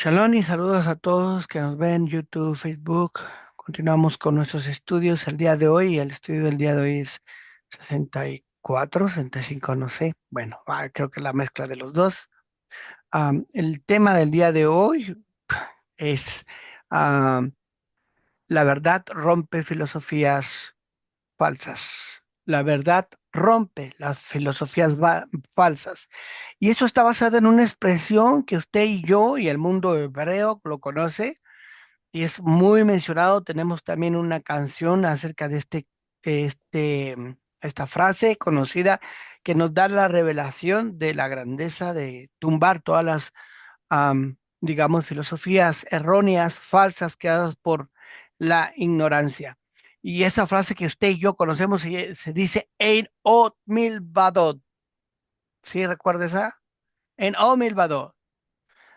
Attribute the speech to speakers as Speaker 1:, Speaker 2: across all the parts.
Speaker 1: Shalom y saludos a todos que nos ven YouTube, Facebook. Continuamos con nuestros estudios el día de hoy. El estudio del día de hoy es 64, 65, no sé. Bueno, creo que la mezcla de los dos. El tema del día de hoy es am, la verdad rompe filosofías falsas. La verdad rompe las filosofías falsas. Y eso está basado en una expresión que usted y yo y el mundo hebreo lo conoce y es muy mencionado. Tenemos también una canción acerca de esta frase conocida que nos da la revelación de la grandeza de tumbar todas las, digamos, filosofías erróneas, falsas, creadas por la ignorancia. Y esa frase que usted y yo conocemos se dice Ein Od Milvadot. ¿Sí recuerda esa? En Od Milvadot.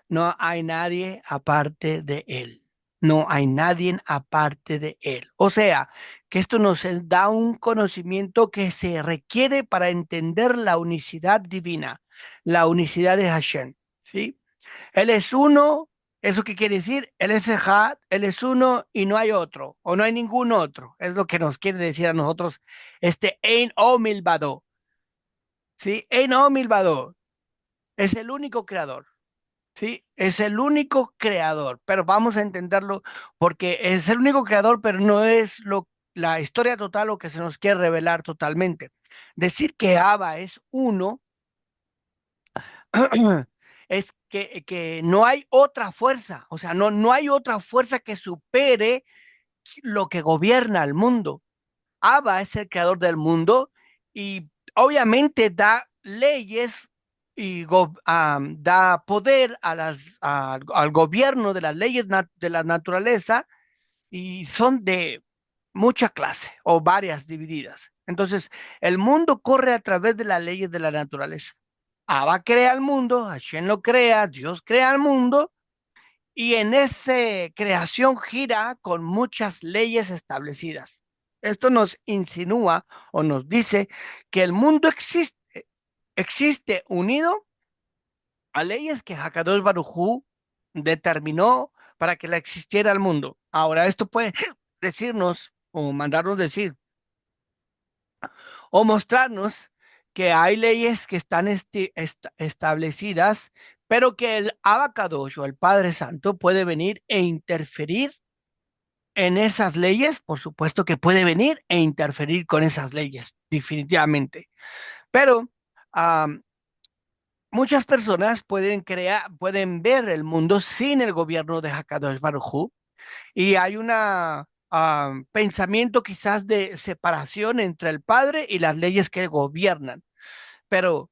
Speaker 1: No hay nadie aparte de Él. No hay nadie aparte de Él. O sea, que esto nos da un conocimiento que se requiere para entender la unicidad divina, la unicidad de Hashem. ¿Sí? Él es uno. ¿Eso qué quiere decir? Él es Ejad, Él es uno y no hay otro, o no hay ningún otro. Es lo que nos quiere decir a nosotros este Ein O Milvado. ¿Sí? Ein O Milvado. Es el único creador. Sí, es el único creador, pero vamos a entenderlo porque es el único creador, pero no es la historia total o que se nos quiere revelar totalmente. Decir que Abba es uno es que no hay otra fuerza, o sea, no hay otra fuerza que supere lo que gobierna el mundo. Abba es el creador del mundo y obviamente da leyes y da poder al gobierno de las leyes de la naturaleza y son de mucha clase o varias divididas. Entonces, el mundo corre a través de las leyes de la naturaleza. Abba crea el mundo, Hashem lo crea, Dios crea el mundo y en esa creación gira con muchas leyes establecidas. Esto nos insinúa o nos dice que el mundo existe unido a leyes que Hakadosh Baruj Hu determinó para que la existiera el mundo. Ahora, esto puede decirnos o mandarnos decir o mostrarnos que hay leyes que están establecidas, pero que el Abacadosh o el Padre Santo puede venir e interferir en esas leyes. Por supuesto que puede venir e interferir con esas leyes, definitivamente. Pero um, muchas personas pueden ver el mundo sin el gobierno de Hakadosh Baruj Hu, y hay una pensamiento quizás de separación entre el Padre y las leyes que gobiernan. Pero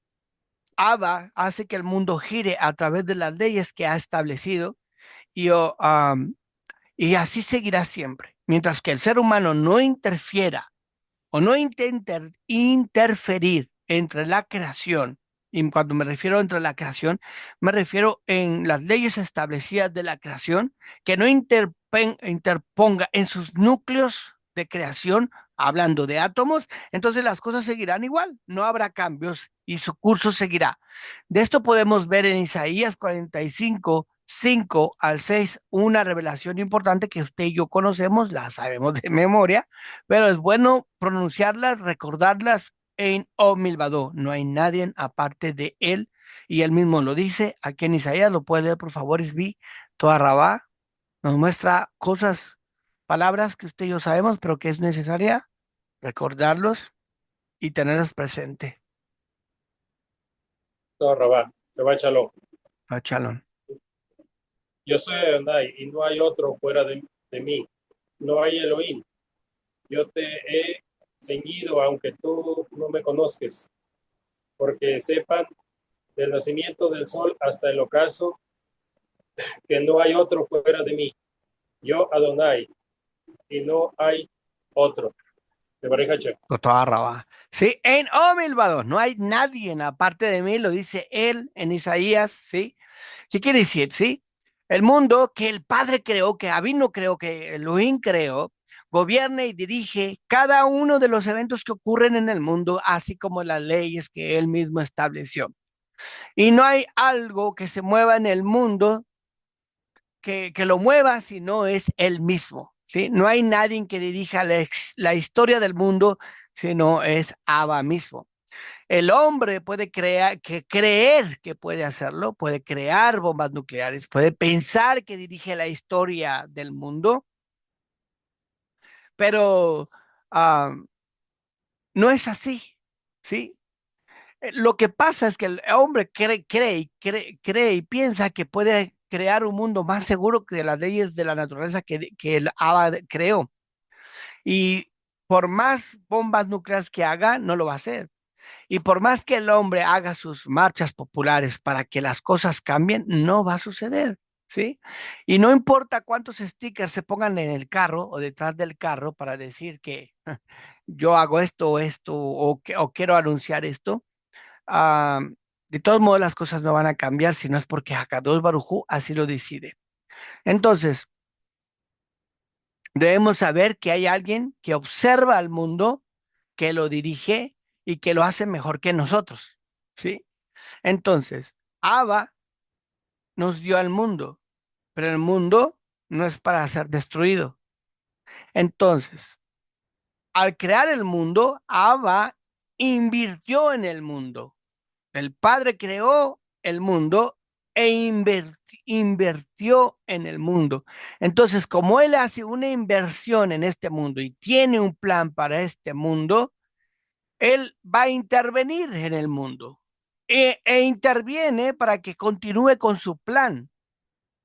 Speaker 1: Abba hace que el mundo gire a través de las leyes que ha establecido y así seguirá siempre. Mientras que el ser humano no interfiera o no intenta interferir entre la creación, y cuando me refiero entre la creación, me refiero en las leyes establecidas de la creación, que no interponga en sus núcleos de creación, hablando de átomos, entonces las cosas seguirán igual, no habrá cambios y su curso seguirá. De esto podemos ver en Isaías 45, 5 al 6, una revelación importante que usted y yo conocemos, la sabemos de memoria, pero es bueno pronunciarlas, recordarlas en Omilvado. No hay nadie aparte de él. Y él mismo lo dice aquí en Isaías, lo puede leer por favor, Isbi, toda Rabá, nos muestra cosas, palabras que usted y yo sabemos, pero que es necesaria recordarlos y tenerlos presente.
Speaker 2: No, Rabá, Rabá Shalom.
Speaker 1: Ah, Shalom.
Speaker 2: Yo soy Adonai y no hay otro fuera de mí. No hay Elohim. Yo te he ceñido aunque tú no me conozcas, porque sepan del nacimiento del sol hasta el ocaso que no hay otro fuera de mí. Yo Adonai y no hay otro. De Baruch Hashem.
Speaker 1: Con toda Rabá. Sí, en Omilvado, no hay nadie aparte de mí, lo dice él en Isaías, ¿sí? ¿Qué quiere decir? ¿Sí? El mundo que el Padre creó, que Abino creó, que Elohim creó, gobierna y dirige cada uno de los eventos que ocurren en el mundo, así como las leyes que él mismo estableció. Y no hay algo que se mueva en el mundo que lo mueva si no es él mismo, ¿sí? No hay nadie que dirija la historia del mundo, sino es Abba mismo. El hombre puede creer que puede hacerlo, puede crear bombas nucleares, puede pensar que dirige la historia del mundo, pero ah, no es así, ¿sí? Lo que pasa es que el hombre cree y piensa que puede crear un mundo más seguro que las leyes de la naturaleza que el Abba creó. Y por más bombas nucleares que haga, no lo va a hacer. Y por más que el hombre haga sus marchas populares para que las cosas cambien, no va a suceder, ¿sí? Y no importa cuántos stickers se pongan en el carro o detrás del carro para decir que yo hago esto, o quiero anunciar esto, ah, de todos modos las cosas no van a cambiar si no es porque Hakadosh Barujú así lo decide. Entonces, debemos saber que hay alguien que observa al mundo, que lo dirige y que lo hace mejor que nosotros, ¿sí? Entonces, Abba nos dio al mundo, pero el mundo no es para ser destruido. Entonces, al crear el mundo, Abba invirtió en el mundo. El Padre creó el mundo e invirtió en el mundo. Entonces, como Él hace una inversión en este mundo y tiene un plan para este mundo, Él va a intervenir en el mundo e interviene para que continúe con su plan.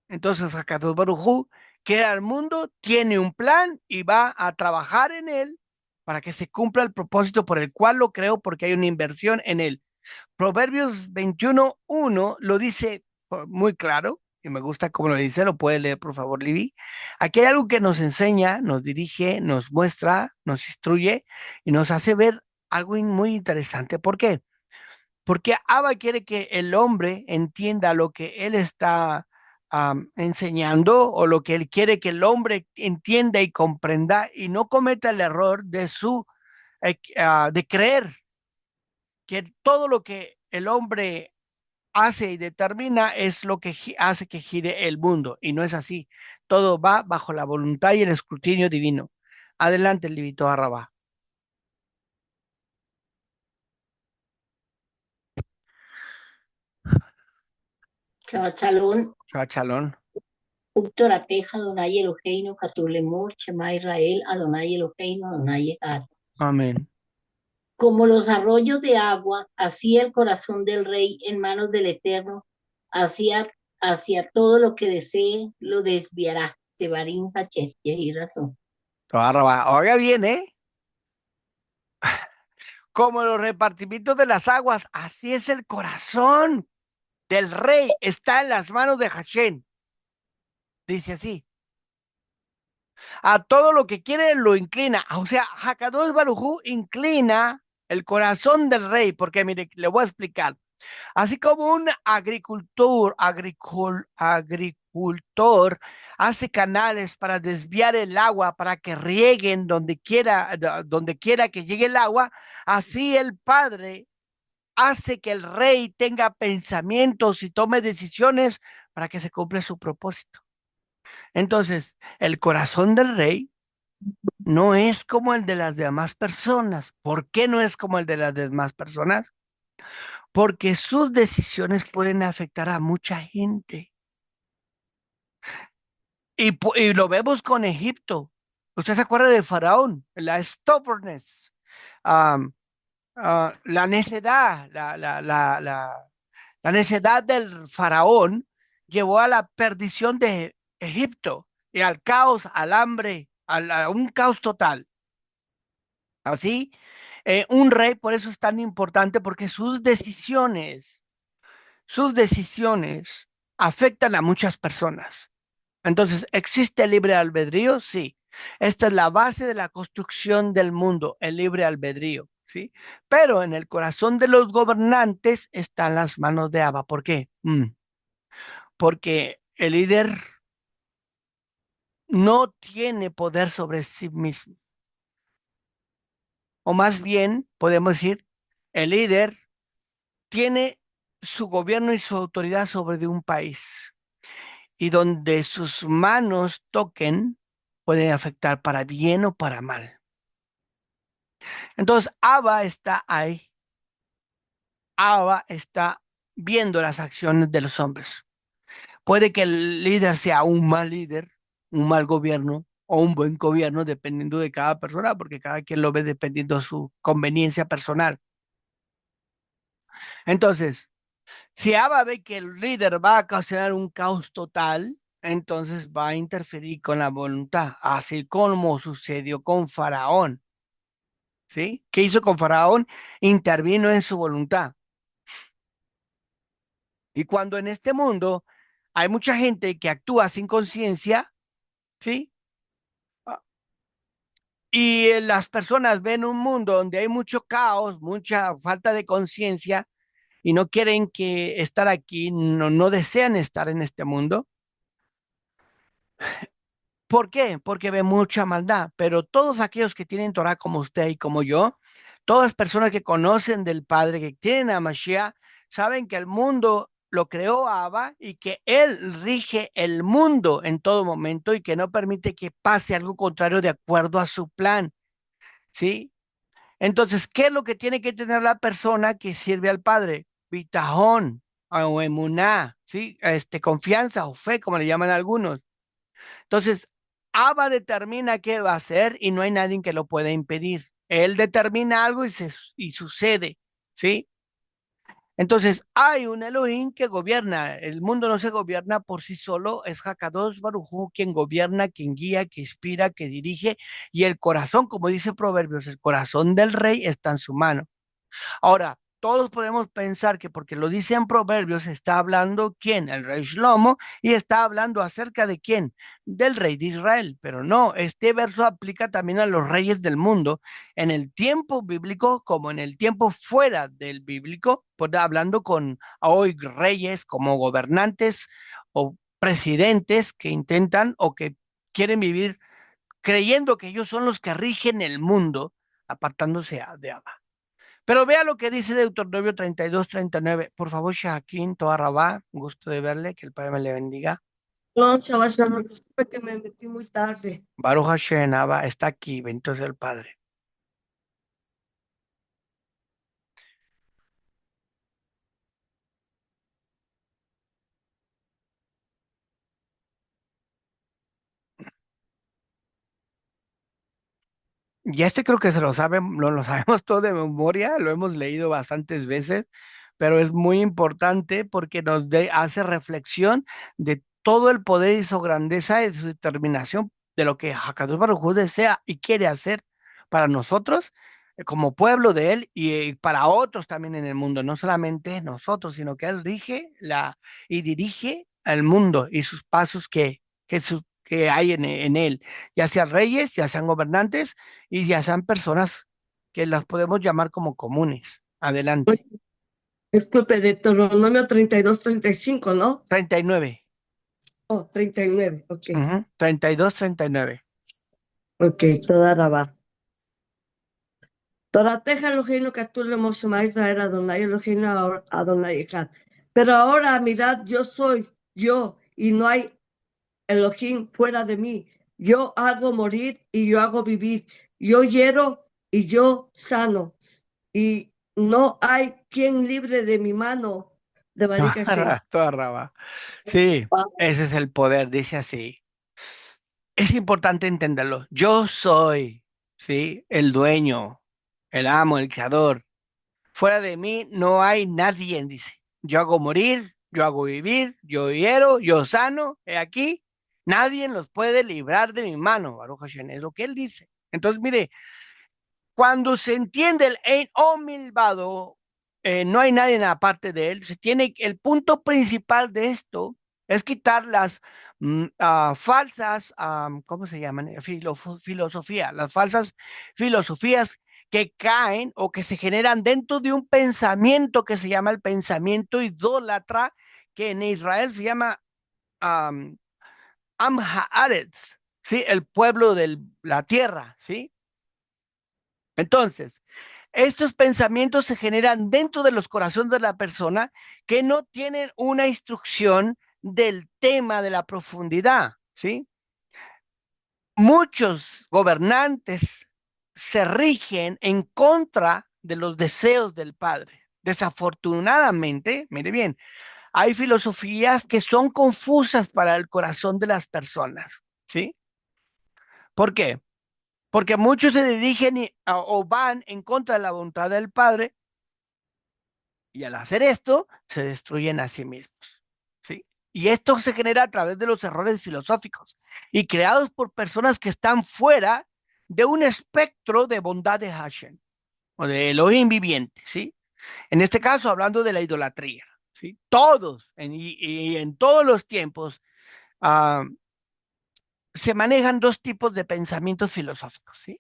Speaker 1: Entonces, Hakadosh Baruj crea el mundo, tiene un plan y va a trabajar en él para que se cumpla el propósito por el cual lo creó, porque hay una inversión en él. Proverbios 21:1 lo dice muy claro, y me gusta cómo lo dice, lo puede leer por favor, Libby. Aquí hay algo que nos enseña, nos dirige, nos muestra, nos instruye y nos hace ver algo muy interesante. ¿Por qué? Porque Abba quiere que el hombre entienda lo que él está enseñando, o lo que él quiere que el hombre entienda y comprenda, y no cometa el error de creer que todo lo que el hombre hace y determina es lo que hace que gire el mundo, y no es así. Todo va bajo la voluntad y el escrutinio divino. Adelante, Libito Arraba.
Speaker 3: Shabbat
Speaker 1: Chalón.
Speaker 3: Uktorateja, Adonai Eloheinu, Katulemor, Shema Israel, Adonai Eloheinu, Adonai Echad.
Speaker 1: Amén.
Speaker 3: Como los arroyos de agua, así el corazón del rey en manos del Eterno, hacia todo lo que desee, lo desviará. Sebarim Pachet, y razón.
Speaker 1: Arraba. Oiga bien, ¿eh? Como los repartimientos de las aguas, así es el corazón del rey, está en las manos de Hashem. Dice así, a todo lo que quiere lo inclina. O sea, Hakadosh Barujú inclina el corazón del rey, porque mire, le voy a explicar. Así como un agricultor hace canales para desviar el agua, para que rieguen donde quiera que llegue el agua, así el Padre hace que el rey tenga pensamientos y tome decisiones para que se cumpla su propósito. Entonces, el corazón del rey no es como el de las demás personas. ¿Por qué no es como el de las demás personas? Porque sus decisiones pueden afectar a mucha gente. Y lo vemos con Egipto. ¿Usted se acuerda de Faraón? La stubbornness, um, la necedad, la necedad del faraón llevó a la perdición de Egipto y al caos, al hambre, a un caos total. Así, un rey por eso es tan importante, porque sus decisiones afectan a muchas personas. Entonces, ¿existe el libre albedrío? Sí. Esta es la base de la construcción del mundo, el libre albedrío, ¿sí? Pero en el corazón de los gobernantes están las manos de Abba. ¿Por qué? Porque el líder no tiene poder sobre sí mismo. O más bien, podemos decir, el líder tiene su gobierno y su autoridad sobre de un país. y donde sus manos toquen pueden afectar para bien o para mal. Entonces, Abba está ahí. Abba está viendo las acciones de los hombres. Puede que el líder sea un mal líder, un mal gobierno o un buen gobierno, dependiendo de cada persona, porque cada quien lo ve dependiendo de su conveniencia personal. Entonces, si Abba ve que el líder va a ocasionar un caos total, entonces va a interferir con la voluntad, así como sucedió con Faraón. ¿Sí? ¿Qué hizo con Faraón? Intervino en su voluntad. Y cuando en este mundo hay mucha gente que actúa sin conciencia, ¿sí? Y las personas ven un mundo donde hay mucho caos, mucha falta de conciencia y no quieren que estar aquí, no desean estar en este mundo. ¿Por qué? Porque ve mucha maldad, pero todos aquellos que tienen Torah como usted y como yo, todas las personas que conocen del Padre, que tienen a Mashiach, saben que el mundo lo creó Abba y que Él rige el mundo en todo momento y que no permite que pase algo contrario de acuerdo a su plan, ¿sí? Entonces, ¿qué es lo que tiene que tener la persona que sirve al Padre? Bitajón o emuná, ¿sí? Confianza o fe, como le llaman algunos. Entonces, Abba determina qué va a hacer y no hay nadie que lo pueda impedir. Él determina algo y sucede, ¿sí? Entonces, hay un Elohim que gobierna. El mundo no se gobierna por sí solo. Es Hakadosh Baruj Hu quien gobierna, quien guía, que inspira, que dirige. Y el corazón, como dice Proverbios, el corazón del rey está en su mano. Ahora, todos podemos pensar que porque lo dice en Proverbios, está hablando quién, el rey Shlomo, y está hablando acerca de quién, del rey de Israel. Pero no, este verso aplica también a los reyes del mundo, en el tiempo bíblico como en el tiempo fuera del bíblico, pues hablando con hoy reyes como gobernantes o presidentes que intentan o que quieren vivir creyendo que ellos son los que rigen el mundo, apartándose de Abba. Pero vea lo que dice Deuteronomio 32-39. Por favor, Shaquín, Toa Rabá, gusto de verle, que el Padre me le bendiga.
Speaker 4: No, Shabbat Shalom, disculpe que me metí muy tarde.
Speaker 1: Baruch Hashem, Abba, está aquí, bendito sea el Padre. Y creo que se lo saben, lo sabemos todo de memoria, lo hemos leído bastantes veces, pero es muy importante porque hace reflexión de todo el poder y su grandeza y su determinación de lo que Hakadosh Baruj Hu desea y quiere hacer para nosotros como pueblo de él y para otros también en el mundo, no solamente nosotros, sino que él rige y dirige al mundo y sus pasos que hay en él, ya sean reyes, ya sean gobernantes y ya sean personas que las podemos llamar como comunes. Adelante.
Speaker 4: Disculpe, Deuteronomio 32-35, ¿no?
Speaker 1: 39.
Speaker 4: Oh, 39, ok.
Speaker 1: 32, 39.
Speaker 4: Ok, toda Rabá. Torateja Elohim Katule Moshe Israel Adonai Elohim Adonai Echad. Pero ahora mirad, yo soy yo y no hay Elohim fuera de mí. Yo hago morir y yo hago vivir. Yo hiero y yo sano. Y no hay quien libre de mi mano. De Baruch Hashem.
Speaker 1: Toda raba. Sí, ese es el poder, dice así. Es importante entenderlo. Yo soy, ¿sí? El dueño, el amo, el creador. Fuera de mí no hay nadie, dice. Yo hago morir, yo hago vivir, yo hiero, yo sano. He aquí, nadie los puede librar de mi mano. Baruch Hashem, es lo que él dice. Entonces, mire, cuando se entiende el Ein Omilvado, no hay nadie aparte de él. El punto principal de esto es quitar las falsas, ¿cómo se llaman? Filosofía, las falsas filosofías que caen o que se generan dentro de un pensamiento que se llama el pensamiento idólatra, que en Israel se llama Am Haaretz, ¿sí? El pueblo de la tierra, ¿sí? Entonces, estos pensamientos se generan dentro de los corazones de la persona que no tienen una instrucción del tema de la profundidad, ¿sí? Muchos gobernantes se rigen en contra de los deseos del Padre. Desafortunadamente, mire bien, hay filosofías que son confusas para el corazón de las personas, ¿sí? ¿Por qué? Porque muchos se dirigen o van en contra de la voluntad del Padre y al hacer esto se destruyen a sí mismos, ¿sí? Y esto se genera a través de los errores filosóficos y creados por personas que están fuera de un espectro de bondad de Hashem o de Elohim viviente, ¿sí? En este caso, hablando de la idolatría, ¿sí? Todos y en todos los tiempos uh, se manejan dos tipos de pensamientos filosóficos, ¿sí?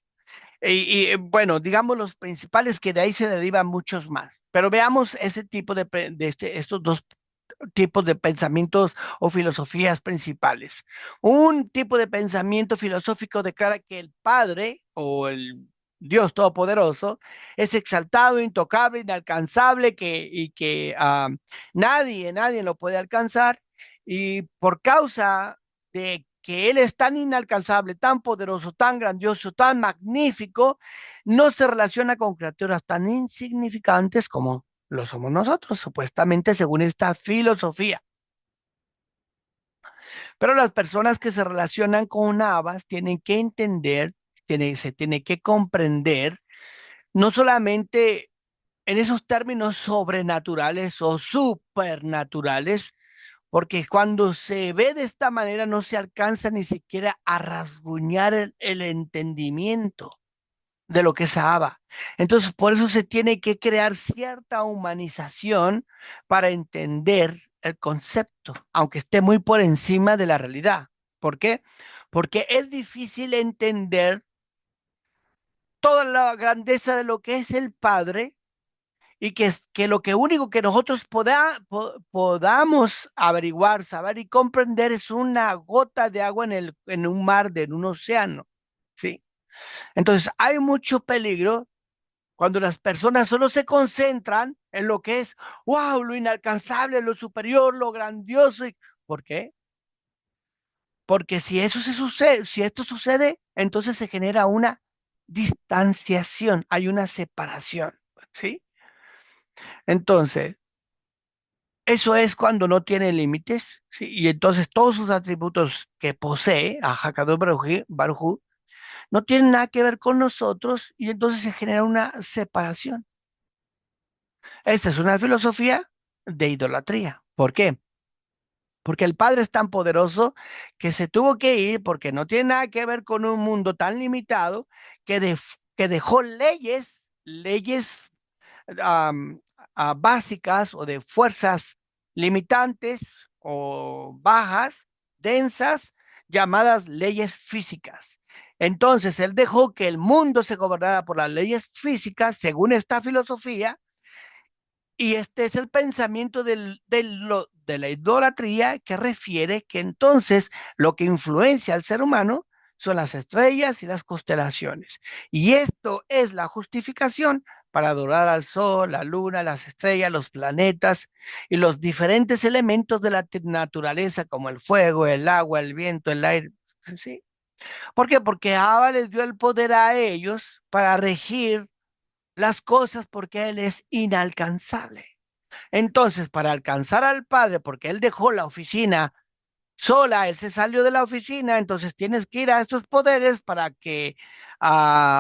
Speaker 1: Bueno, digamos los principales, que de ahí se derivan muchos más. Pero veamos ese tipo estos dos tipos de pensamientos o filosofías principales. Un tipo de pensamiento filosófico declara que el Padre o el Dios Todopoderoso es exaltado, intocable, inalcanzable, y que nadie lo puede alcanzar, y por causa de que Él es tan inalcanzable, tan poderoso, tan grandioso, tan magnífico, no se relaciona con criaturas tan insignificantes como lo somos nosotros, supuestamente según esta filosofía. Pero las personas que se relacionan con Navas tienen que entender, se tiene que comprender, no solamente en esos términos sobrenaturales o supernaturales, porque cuando se ve de esta manera no se alcanza ni siquiera a rasguñar el entendimiento de lo que es Abba. Entonces, por eso se tiene que crear cierta humanización para entender el concepto, aunque esté muy por encima de la realidad. ¿Por qué? Porque es difícil entender toda la grandeza de lo que es el Padre, y que lo que único que nosotros podamos averiguar, saber y comprender es una gota de agua en un mar, en un océano, ¿sí? Entonces, hay mucho peligro cuando las personas solo se concentran en lo que es, wow, lo inalcanzable, lo superior, lo grandioso. ¿Por qué? Porque si eso se sucede, si esto sucede, entonces se genera una distanciación, hay una separación, ¿sí? Entonces, eso es cuando no tiene límites, ¿sí? Y entonces todos sus atributos que posee, a Hakadosh Baruj Hu, no tienen nada que ver con nosotros, y entonces se genera una separación. Esta es una filosofía de idolatría. ¿Por qué? Porque el Padre es tan poderoso que se tuvo que ir, porque no tiene nada que ver con un mundo tan limitado, que dejó leyes um, básicas o de fuerzas limitantes o bajas, densas, llamadas leyes físicas. Entonces, él dejó que el mundo se gobernara por las leyes físicas, según esta filosofía, y este es el pensamiento de la idolatría, que refiere que entonces lo que influencia al ser humano son las estrellas y las constelaciones. Y esto es la justificación para adorar al sol, la luna, las estrellas, los planetas y los diferentes elementos de la naturaleza, como el fuego, el agua, el viento, el aire. ¿Sí? ¿Por qué? Porque Abba les dio el poder a ellos para regir las cosas, porque Él es inalcanzable. Entonces, para alcanzar al Padre, porque Él dejó la oficina sola, Él se salió de la oficina, entonces tienes que ir a estos poderes para que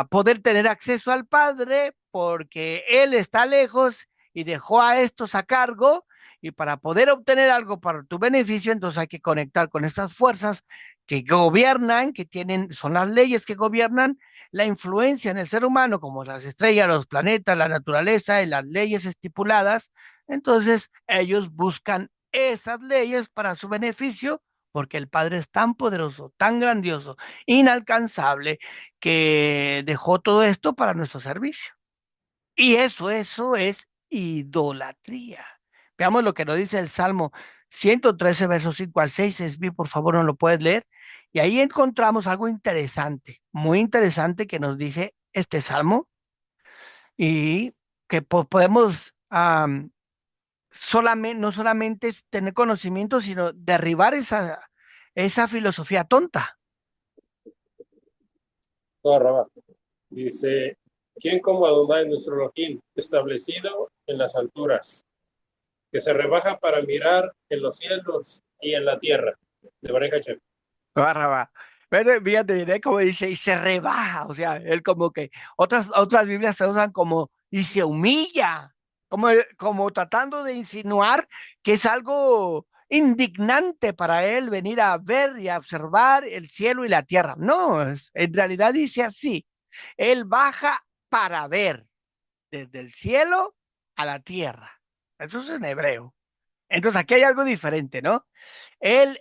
Speaker 1: poder tener acceso al Padre, porque Él está lejos y dejó a estos a cargo, y para poder obtener algo para tu beneficio, entonces hay que conectar con estas fuerzas que gobiernan, son las leyes que gobiernan la influencia en el ser humano, como las estrellas, los planetas, la naturaleza y las leyes estipuladas. Entonces ellos buscan esas leyes para su beneficio, porque el Padre es tan poderoso, tan grandioso, inalcanzable, que dejó todo esto para nuestro servicio. Y eso es idolatría. Veamos lo que nos dice el Salmo 113, versos 5 al 6. Esbi, por favor, no lo puedes leer. Y ahí encontramos algo interesante, muy interesante, que nos dice este Salmo, y que podemos solamente, no solamente es tener conocimiento, sino derribar esa filosofía tonta.
Speaker 2: No, Rabá. Dice, ¿quién como Adonai nuestro Elohim, establecido en las alturas, que se rebaja para mirar en los cielos y en la tierra? De Baruch Hashem.
Speaker 1: Barraba. Pero fíjate, diré como dice, y se rebaja, o sea, él como que, otras Biblias se usan como, y se humilla, como tratando de insinuar que es algo indignante para él venir a ver y a observar el cielo y la tierra. No, en realidad dice así, él baja para ver desde el cielo a la tierra. Eso es en hebreo. Entonces aquí hay algo diferente, ¿no? Él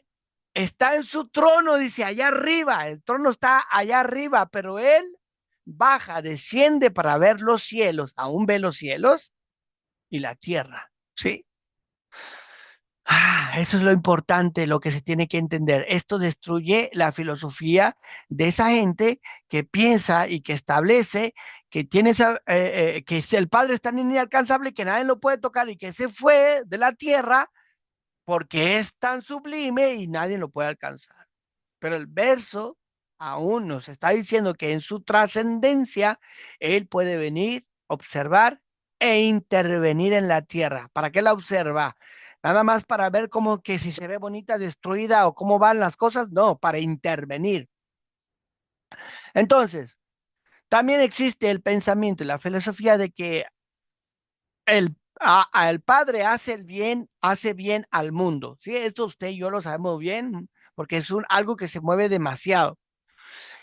Speaker 1: está en su trono, dice, allá arriba, el trono está allá arriba, pero él baja, desciende para ver los cielos, aún ve los cielos y la tierra, ¿sí? Eso es lo importante, lo que se tiene que entender. Esto destruye la filosofía de esa gente que piensa y que establece que tiene que el Padre es tan inalcanzable que nadie lo puede tocar y que se fue de la tierra porque es tan sublime y nadie lo puede alcanzar. Pero el verso aún nos está diciendo que en su trascendencia Él puede venir, observar e intervenir en la tierra. ¿Para qué la observa? Nada más para ver cómo que si se ve bonita, destruida o cómo van las cosas. No, para intervenir. Entonces, también existe el pensamiento y la filosofía de que el Padre hace bien al mundo. ¿Sí? Esto usted y yo lo sabemos bien, porque es algo que se mueve demasiado.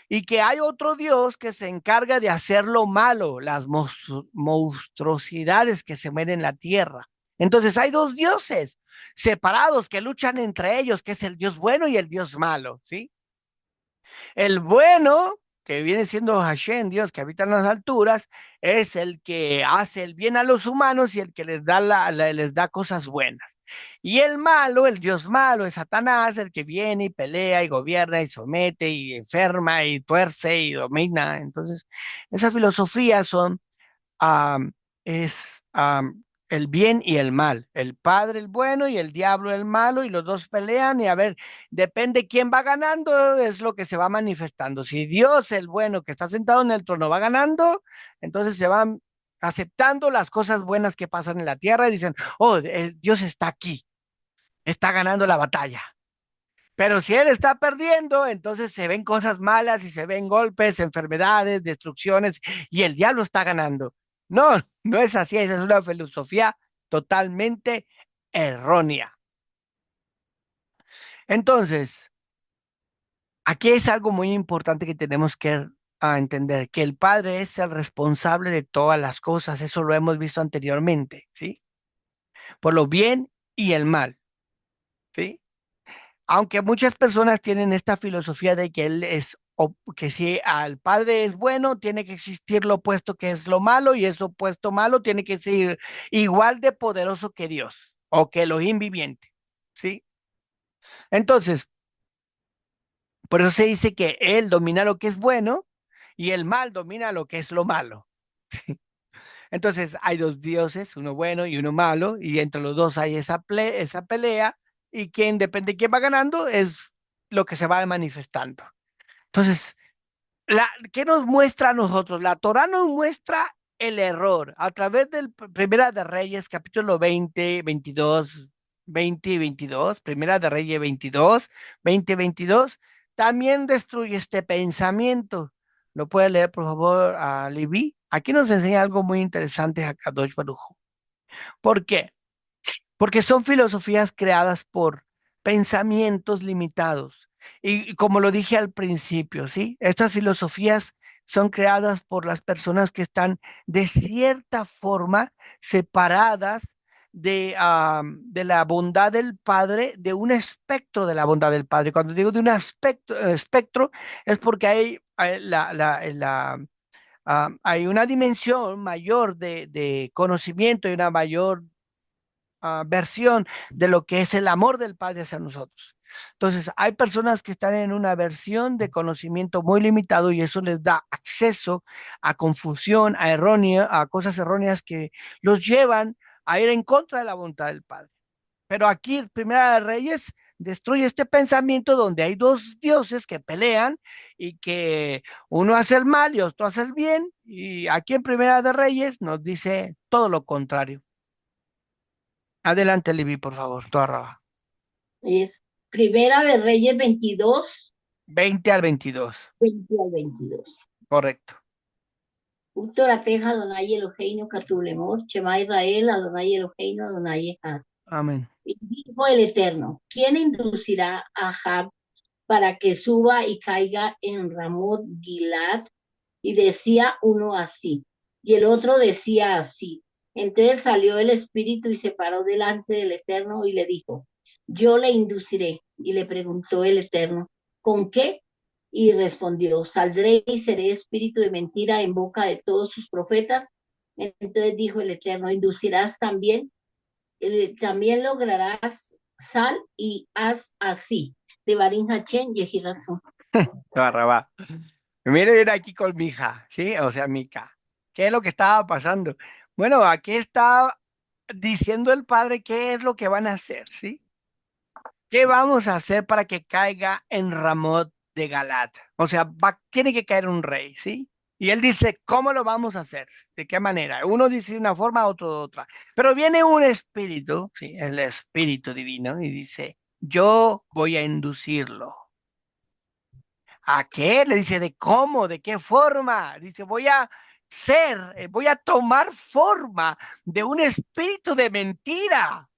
Speaker 1: Y que hay otro Dios que se encarga de hacer lo malo, las monstruosidades que se mueven en la tierra. Entonces hay dos dioses separados que luchan entre ellos, que es el Dios bueno y el Dios malo, ¿sí? El bueno, que viene siendo Hashem, Dios que habita en las alturas, es el que hace el bien a los humanos y el que les da cosas buenas. Y el malo, el Dios malo, es Satanás, el que viene y pelea y gobierna y somete y enferma y tuerce y domina. Entonces, esa filosofía um, es el bien y el mal, el padre el bueno y el diablo el malo, y los dos pelean y a ver, depende quién va ganando, es lo que se va manifestando. Si Dios el bueno que está sentado en el trono va ganando, entonces se van aceptando las cosas buenas que pasan en la tierra y dicen, oh, Dios está aquí, está ganando la batalla. Pero si él está perdiendo, entonces se ven cosas malas y se ven golpes, enfermedades, destrucciones, y el diablo está ganando. No, no es así, esa es una filosofía totalmente errónea. Entonces, aquí es algo muy importante que tenemos que entender, que el Padre es el responsable de todas las cosas, eso lo hemos visto anteriormente, ¿sí? Por lo bien y el mal, ¿sí? Aunque muchas personas tienen esta filosofía de que él es, o que si al padre es bueno, tiene que existir lo opuesto que es lo malo, y eso opuesto malo tiene que ser igual de poderoso que Dios o que Elohim viviente, ¿sí? Entonces, por eso se dice que él domina lo que es bueno y el mal domina lo que es lo malo. Entonces, hay dos dioses, uno bueno y uno malo, y entre los dos hay esa pelea, y quien depende de quién va ganando es lo que se va manifestando. Entonces, ¿qué nos muestra a nosotros? La Torah nos muestra el error a través del Primera de Reyes, capítulo 20, 22, 20 y 22, Primera de Reyes 22, 20, 22, también destruye este pensamiento. ¿Lo puede leer, por favor, a Levi? Aquí nos enseña algo muy interesante a Kadosh Baruj Hu. ¿Por qué? Porque son filosofías creadas por pensamientos limitados. Y como lo dije al principio, ¿sí? Estas filosofías son creadas por las personas que están de cierta forma separadas de la bondad del Padre, de un espectro de la bondad del Padre. Cuando digo de un espectro es porque hay una dimensión mayor de conocimiento y una mayor versión de lo que es el amor del Padre hacia nosotros. Entonces, hay personas que están en una versión de conocimiento muy limitado y eso les da acceso a confusión, a cosas erróneas que los llevan a ir en contra de la voluntad del Padre. Pero aquí, Primera de Reyes destruye este pensamiento donde hay dos dioses que pelean y que uno hace el mal y otro hace el bien. Y aquí en Primera de Reyes nos dice todo lo contrario. Adelante, Libby, por favor, toda raba.
Speaker 3: Es Primera de Reyes 22,
Speaker 1: 20 al 22.
Speaker 3: 20 al 22.
Speaker 1: Correcto.
Speaker 3: Utorateja Adonai Eloheinu Katulemor, Shema Israel, Adonai Eloheinu, Adonai Echad.
Speaker 1: Amén.
Speaker 3: Y dijo el Eterno, ¿quién inducirá a Jab para que suba y caiga en Ramot Gilad? Y decía uno así, y el otro decía así. Entonces salió el espíritu y se paró delante del Eterno y le dijo, yo le induciré. Y le preguntó el Eterno, ¿con qué? Y respondió, saldré y seré espíritu de mentira en boca de todos sus profetas. Entonces dijo el Eterno, inducirás también, también lograrás sal y haz así. De Barín Hachén, Yehirazón.
Speaker 1: Toda raba. Mire, viene aquí con mi hija, ¿sí? O sea, Mica. ¿Qué es lo que estaba pasando? Bueno, aquí está diciendo el Padre qué es lo que van a hacer, ¿sí? ¿Qué vamos a hacer para que caiga en Ramot de Galat? O sea, tiene que caer un rey, ¿sí? Y él dice, ¿cómo lo vamos a hacer? ¿De qué manera? Uno dice de una forma, otro de otra. Pero viene un espíritu, ¿sí? El espíritu divino, y dice, yo voy a inducirlo. ¿A qué? Le dice, ¿de cómo? ¿De qué forma? Dice, voy a tomar forma de un espíritu de mentira.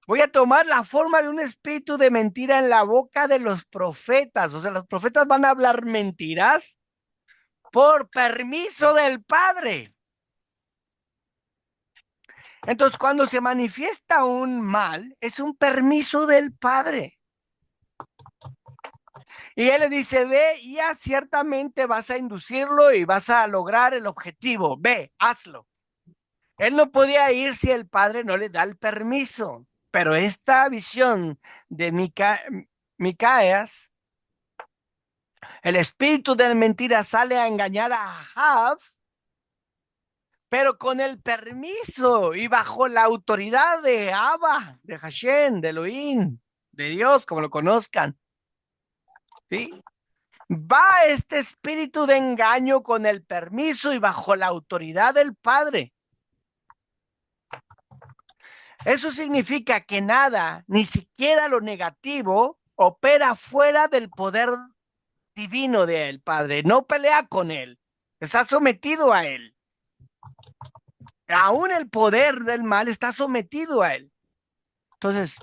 Speaker 1: Voy a tomar la forma de un espíritu de mentira en la boca de los profetas. O sea, los profetas van a hablar mentiras por permiso del Padre. Entonces, cuando se manifiesta un mal, es un permiso del Padre. Y él le dice, ve, ya ciertamente vas a inducirlo y vas a lograr el objetivo. Ve, hazlo. Él no podía ir si el Padre no le da el permiso. Pero esta visión de Micaías, el espíritu de la mentira sale a engañar a Ahab, pero con el permiso y bajo la autoridad de Abba, de Hashem, de Elohim, de Dios, como lo conozcan. ¿Sí? Va este espíritu de engaño con el permiso y bajo la autoridad del Padre. Eso significa que nada, ni siquiera lo negativo, opera fuera del poder divino del Padre. No pelea con él, está sometido a él. Aún el poder del mal está sometido a él. Entonces,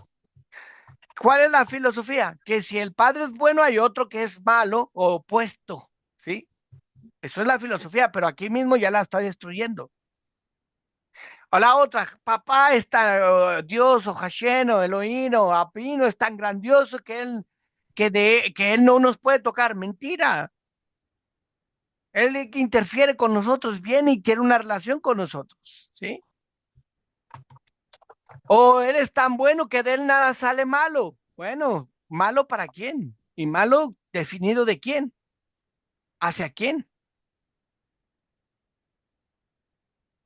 Speaker 1: ¿cuál es la filosofía? Que si el Padre es bueno, hay otro que es malo o opuesto, ¿sí? Eso es la filosofía, pero aquí mismo ya la está destruyendo. O la otra, papá es tan, Dios o Hashem o Elohim o Apino es tan grandioso que él no nos puede tocar. Mentira. Él interfiere con nosotros, viene y quiere una relación con nosotros, ¿sí? O él es tan bueno que de él nada sale malo. Bueno, ¿malo para quién? ¿Y malo definido de quién? ¿Hacia quién?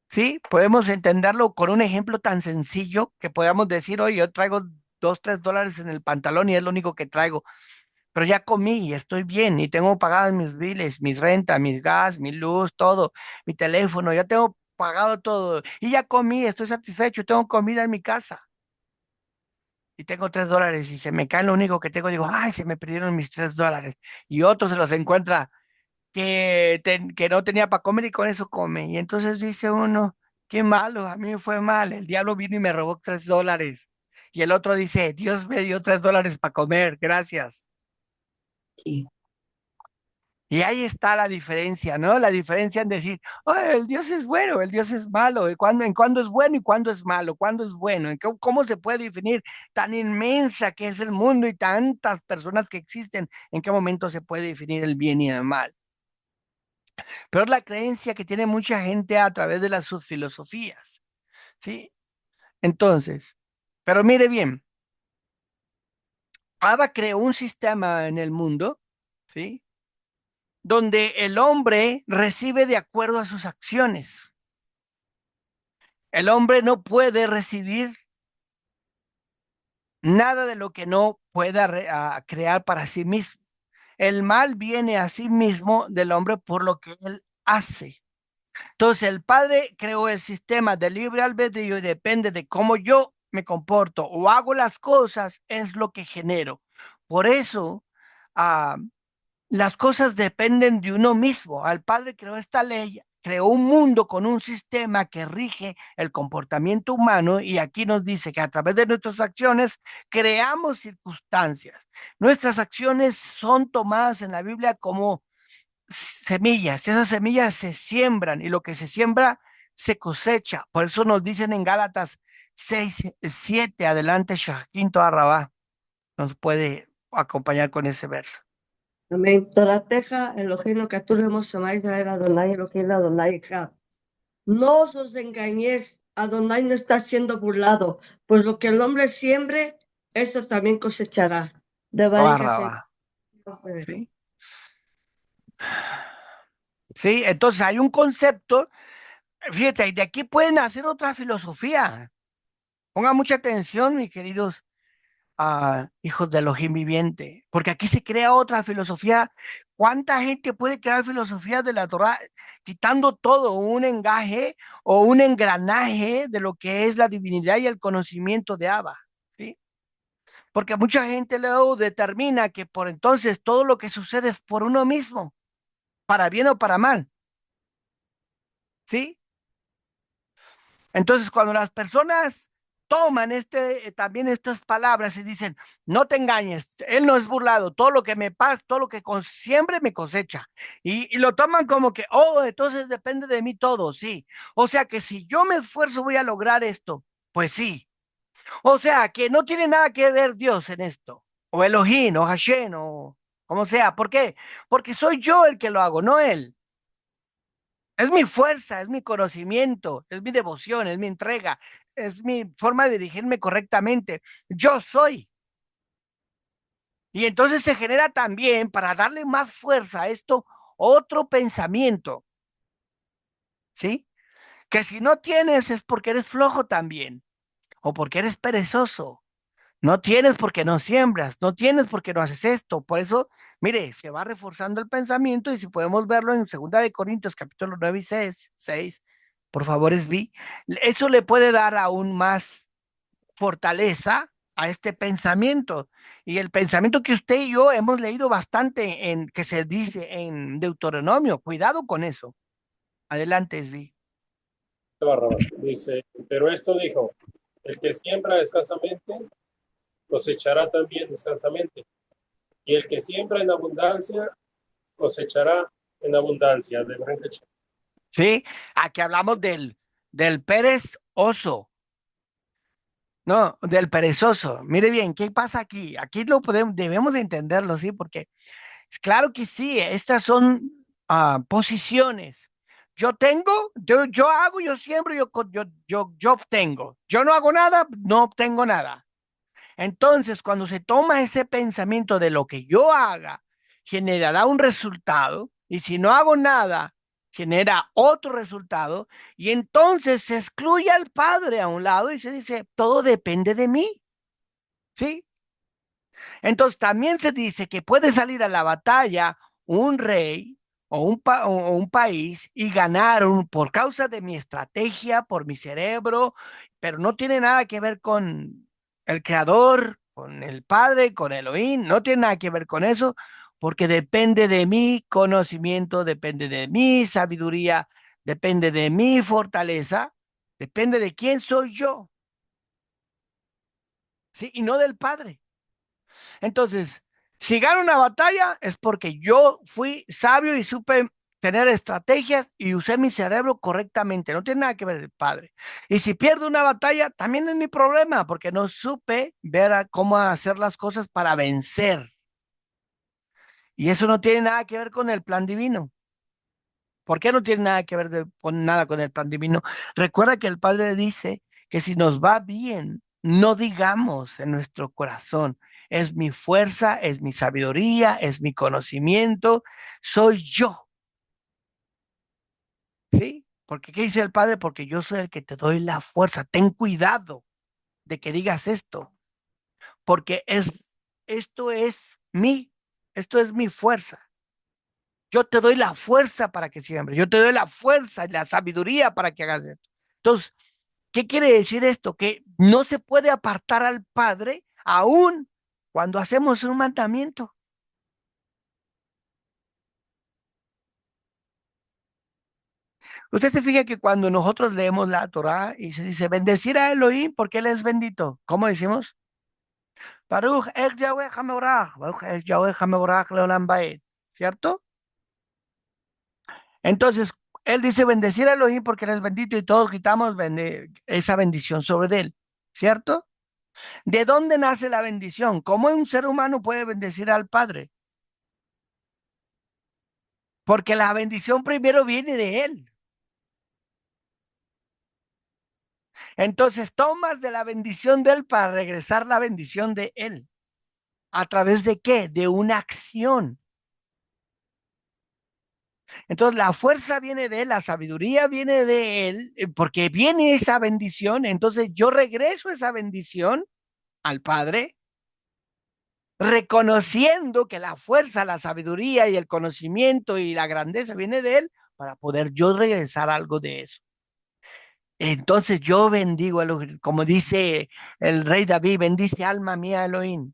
Speaker 1: Sí, podemos entenderlo con un ejemplo tan sencillo que podamos decir, oye, yo traigo $2, $3 en el pantalón y es lo único que traigo, pero ya comí y estoy bien y tengo pagadas mis biles, mis rentas, mis gas, mi luz, todo, mi teléfono, ya tengo pagado todo y ya comí, estoy satisfecho, tengo comida en mi casa y tengo $3 y se me cae lo único que tengo, digo, ay, se me perdieron mis $3 y otro se los encuentra que no tenía para comer y con eso come. Y entonces dice uno, qué malo, a mí me fue mal, el diablo vino y me robó $3. Y el otro dice, Dios me dio $3 para comer, gracias.
Speaker 3: Sí.
Speaker 1: Y ahí está la diferencia, ¿no? La diferencia en decir, oh, el Dios es bueno, el Dios es malo, en cuándo es bueno y cuándo es malo, cuándo es bueno, cómo se puede definir tan inmensa que es el mundo y tantas personas que existen, en qué momento se puede definir el bien y el mal. Pero es la creencia que tiene mucha gente a través de sus filosofías, ¿sí? Entonces, pero mire bien, Abba creó un sistema en el mundo, ¿sí? Donde el hombre recibe de acuerdo a sus acciones. El hombre no puede recibir nada de lo que no pueda crear para sí mismo. El mal viene a sí mismo del hombre por lo que él hace. Entonces el Padre creó el sistema de libre albedrío y depende de cómo yo me comporto o hago las cosas, es lo que genero. Por eso, ah, las cosas dependen de uno mismo. Al Padre creó esta ley, creó un mundo con un sistema que rige el comportamiento humano y aquí nos dice que a través de nuestras acciones creamos circunstancias. Nuestras acciones son tomadas en la Biblia como semillas. Esas semillas se siembran y lo que se siembra se cosecha. Por eso nos dicen en Gálatas 6:7, adelante, Quinto Arrabá nos puede acompañar con ese verso.
Speaker 4: Amén. Torateja, Elohim, Ketulemo, Samai, Israel, Adonai, Elohim, Adonai, Echad. No os engañéis, Adonai no está siendo burlado, pues lo que el hombre siembre, eso también cosechará. De Barín.
Speaker 1: ¿Sí? Sí, entonces hay un concepto, fíjate, y de aquí pueden hacer otra filosofía. Pongan mucha atención, mis queridos hijos de Elohim viviente, porque aquí se crea otra filosofía. ¿Cuánta gente puede crear filosofías de la Torah quitando todo un engaje o un engranaje de lo que es la divinidad y el conocimiento de Abba? ¿Sí? Porque mucha gente luego determina que por entonces todo lo que sucede es por uno mismo, para bien o para mal. ¿Sí? Entonces, cuando las personas toman también estas palabras y dicen, no te engañes, él no es burlado, todo lo que me pasa, todo lo que siempre me cosecha. Y lo toman como que, oh, entonces depende de mí todo, sí. O sea que si yo me esfuerzo voy a lograr esto, pues sí. O sea que no tiene nada que ver Dios en esto, o Elohim, o Hashem, o como sea. ¿Por qué? Porque soy yo el que lo hago, no él. Es mi fuerza, es mi conocimiento, es mi devoción, es mi entrega, es mi forma de dirigirme correctamente. Yo soy. Y entonces se genera también, para darle más fuerza a esto, otro pensamiento, ¿sí? Que si no tienes es porque eres flojo también, o porque eres perezoso. No tienes porque no siembras, no tienes porque no haces esto. Por eso, mire, se va reforzando el pensamiento y si podemos verlo en 2 Corintios capítulo 9 y 6, por favor, vi, eso le puede dar aún más fortaleza a este pensamiento. Y el pensamiento que usted y yo hemos leído bastante en que se dice en Deuteronomio, cuidado con eso. Adelante, Esvi.
Speaker 2: Dice, pero esto dijo, el que siembra escasamente, cosechará también escasamente. Y el que siembra en abundancia, cosechará en abundancia. De
Speaker 1: ¿Sí? Aquí hablamos del perezoso. No, del perezoso. Mire bien, ¿qué pasa aquí? Aquí debemos de entenderlo, ¿sí? Porque claro que sí, estas son posiciones. Yo tengo, yo hago, yo siembro, yo obtengo. Yo no hago nada, no obtengo nada. Entonces, cuando se toma ese pensamiento de lo que yo haga, generará un resultado, y si no hago nada, genera otro resultado, y entonces se excluye al Padre a un lado y se dice, todo depende de mí, ¿sí? Entonces, también se dice que puede salir a la batalla un rey o un país y ganar por causa de mi estrategia, por mi cerebro, pero no tiene nada que ver con el creador, con el Padre, con Elohim, no tiene nada que ver con eso, porque depende de mi conocimiento, depende de mi sabiduría, depende de mi fortaleza, depende de quién soy yo, ¿sí? Y no del Padre. Entonces, si gano una batalla es porque yo fui sabio y supe tener estrategias y usé mi cerebro correctamente. No tiene nada que ver el Padre. Y si pierdo una batalla, también es mi problema porque no supe ver cómo hacer las cosas para vencer. Y eso no tiene nada que ver con el plan divino. ¿Por qué no tiene nada que ver con nada con el plan divino? Recuerda que el Padre dice que si nos va bien, no digamos en nuestro corazón, es mi fuerza, es mi sabiduría, es mi conocimiento, soy yo. ¿Sí? Porque ¿qué dice el Padre? Porque yo soy el que te doy la fuerza. Ten cuidado de que digas esto, porque esto es esto es mi fuerza. Yo te doy la fuerza para que siembres, yo te doy la fuerza y la sabiduría para que hagas esto. Entonces, ¿qué quiere decir esto? Que no se puede apartar al Padre aún cuando hacemos un mandamiento. Usted se fija que cuando nosotros leemos la Torá y se dice bendecir a Elohim porque Él es bendito, ¿cómo decimos? Baruch et Yahweh HaMevorach, Baruch et Yahweh HaMevorach Leolam Baed, ¿cierto? Entonces, Él dice bendecir a Elohim porque Él es bendito y todos quitamos esa bendición sobre Él, ¿cierto? ¿De dónde nace la bendición? ¿Cómo un ser humano puede bendecir al Padre? Porque la bendición primero viene de Él. Entonces tomas de la bendición de Él para regresar la bendición de Él. ¿A través de qué? De una acción. Entonces la fuerza viene de Él, la sabiduría viene de Él, porque viene esa bendición. Entonces yo regreso esa bendición al Padre, reconociendo que la fuerza, la sabiduría y el conocimiento y la grandeza viene de Él para poder yo regresar algo de eso. Entonces yo bendigo a Elohim, como dice el rey David, bendice alma mía Elohim,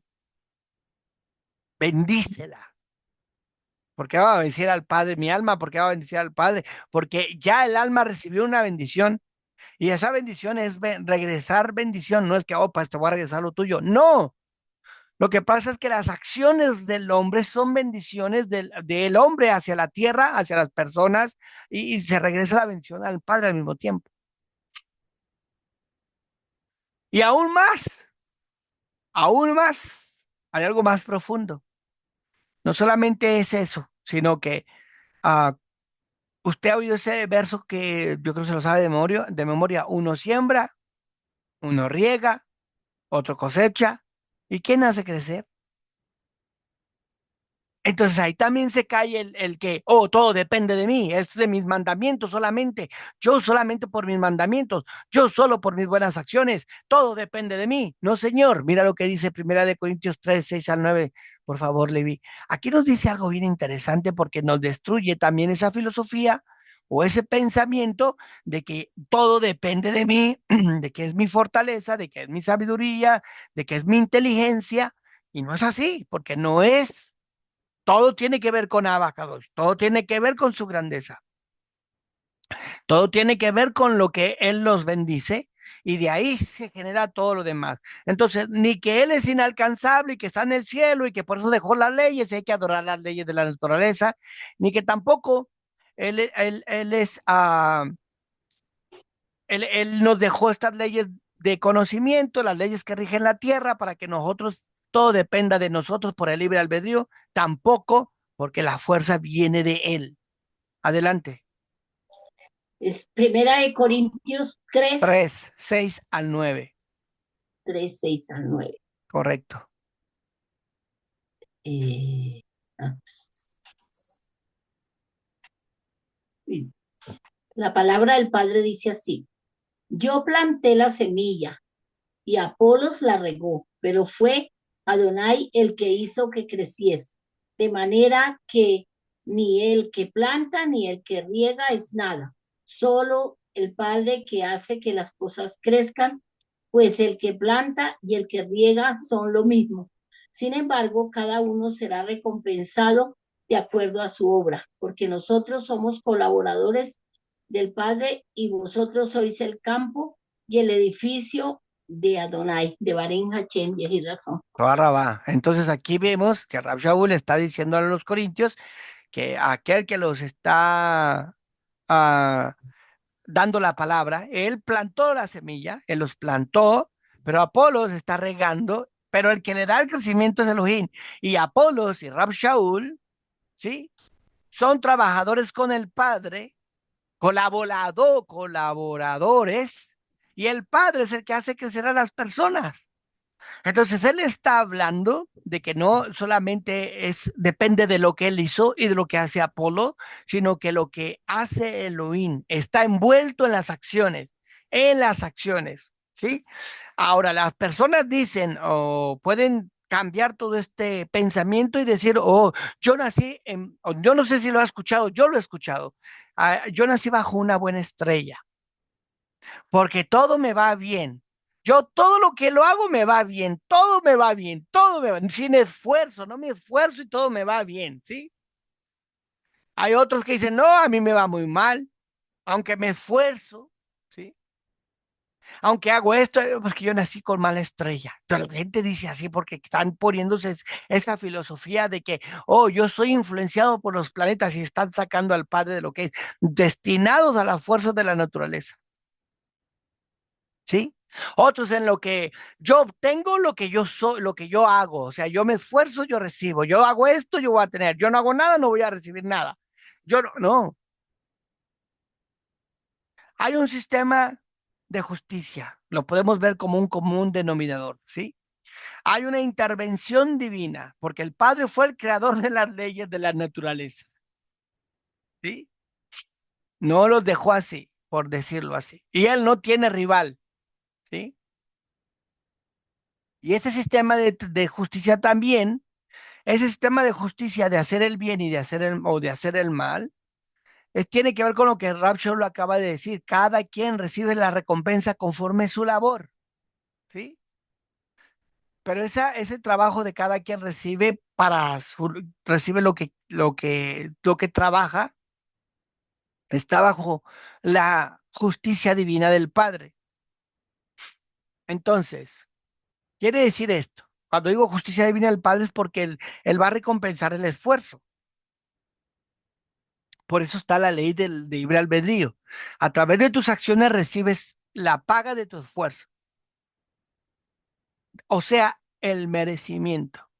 Speaker 1: bendícela. ¿Por qué va a bendecir al Padre mi alma? ¿Por qué va a bendecir al Padre? Porque ya el alma recibió una bendición y esa bendición es regresar bendición, no es que, oh, pues te voy a regresar lo tuyo. No, lo que pasa es que las acciones del hombre son bendiciones del hombre hacia la tierra, hacia las personas y se regresa la bendición al Padre al mismo tiempo. Y aún más, hay algo más profundo. No solamente es eso, sino que usted ha oído ese verso que yo creo que se lo sabe de memoria. Uno siembra, uno riega, otro cosecha. ¿Y quién hace crecer? Entonces ahí también se cae el que, oh, todo depende de mí, es de mis mandamientos solamente, yo solamente por mis mandamientos, yo solo por mis buenas acciones, todo depende de mí. No, señor, mira lo que dice Primera de Corintios 3, 6 al 9, por favor, Levi. Aquí nos dice algo bien interesante porque nos destruye también esa filosofía o ese pensamiento de que todo depende de mí, de que es mi fortaleza, de que es mi sabiduría, de que es mi inteligencia, y no es así, porque no es. Todo tiene que ver con Abacados, todo tiene que ver con su grandeza, todo tiene que ver con lo que Él nos bendice y de ahí se genera todo lo demás. Entonces, ni que Él es inalcanzable y que está en el cielo y que por eso dejó las leyes y hay que adorar las leyes de la naturaleza, ni que tampoco Él es, él nos dejó estas leyes de conocimiento, las leyes que rigen la tierra para que nosotros, todo dependa de nosotros por el libre albedrío, tampoco porque la fuerza viene de Él. Adelante.
Speaker 3: Es Primera de Corintios
Speaker 1: 3, 6 al 9.
Speaker 3: 3, 6 al 9.
Speaker 1: Correcto.
Speaker 3: Eh, ah, la palabra del Padre dice así: yo planté la semilla y Apolos la regó, pero fue Adonai el que hizo que creciese, de manera que ni el que planta ni el que riega es nada, solo el Padre que hace que las cosas crezcan, pues el que planta y el que riega son lo mismo. Sin embargo, cada uno será recompensado de acuerdo a su obra, porque nosotros somos colaboradores del Padre y vosotros sois el campo y el edificio de Adonai, de Barín Hachem, y razón.
Speaker 1: Va. Entonces aquí vemos que Rab Shaul está diciendo a los corintios que aquel que los está dando la palabra, él plantó la semilla, él los plantó, pero Apolos está regando, pero el que le da el crecimiento es Elohim. Y Apolos y Rab Shaul, ¿sí? Son trabajadores con el Padre, colaboradores, y el Padre es el que hace crecer a las personas. Entonces él está hablando de que no solamente depende de lo que él hizo y de lo que hace Apolo, sino que lo que hace Elohim está envuelto en las acciones, ¿sí? Ahora, las personas dicen o pueden cambiar todo este pensamiento y decir, oh, yo no sé si lo ha escuchado, yo lo he escuchado. Yo nací bajo una buena estrella porque todo me va bien. Yo todo lo que lo hago me va bien, todo me va bien, todo me va bien, sin esfuerzo, no me esfuerzo y todo me va bien, ¿sí? Hay otros que dicen, no, a mí me va muy mal, aunque me esfuerzo, ¿sí? Aunque hago esto, porque yo nací con mala estrella. Pero la gente dice así porque están poniéndose esa filosofía de que, oh, yo soy influenciado por los planetas y están sacando al Padre de lo que es destinados a las fuerzas de la naturaleza. ¿Sí? Otros en lo que yo obtengo lo que yo soy, lo que yo hago. O sea, yo me esfuerzo, yo recibo. Yo hago esto, yo voy a tener. Yo no hago nada, no voy a recibir nada. Yo no, no. Hay un sistema de justicia. Lo podemos ver como un común denominador, ¿sí? Hay una intervención divina, porque el Padre fue el creador de las leyes de la naturaleza, ¿sí? No los dejó así, por decirlo así. Y él no tiene rival, ¿sí? Y ese sistema de justicia también. Ese sistema de justicia de hacer el bien y de hacer el mal, tiene que ver con lo que Rapture lo acaba de decir. Cada quien recibe la recompensa conforme su labor, ¿sí? Pero ese trabajo de cada quien recibe lo que trabaja, está bajo la justicia divina del Padre. Entonces, quiere decir esto. Cuando digo justicia divina del Padre es porque él va a recompensar el esfuerzo. Por eso está la ley del de libre albedrío. A través de tus acciones recibes la paga de tu esfuerzo, o sea, el merecimiento.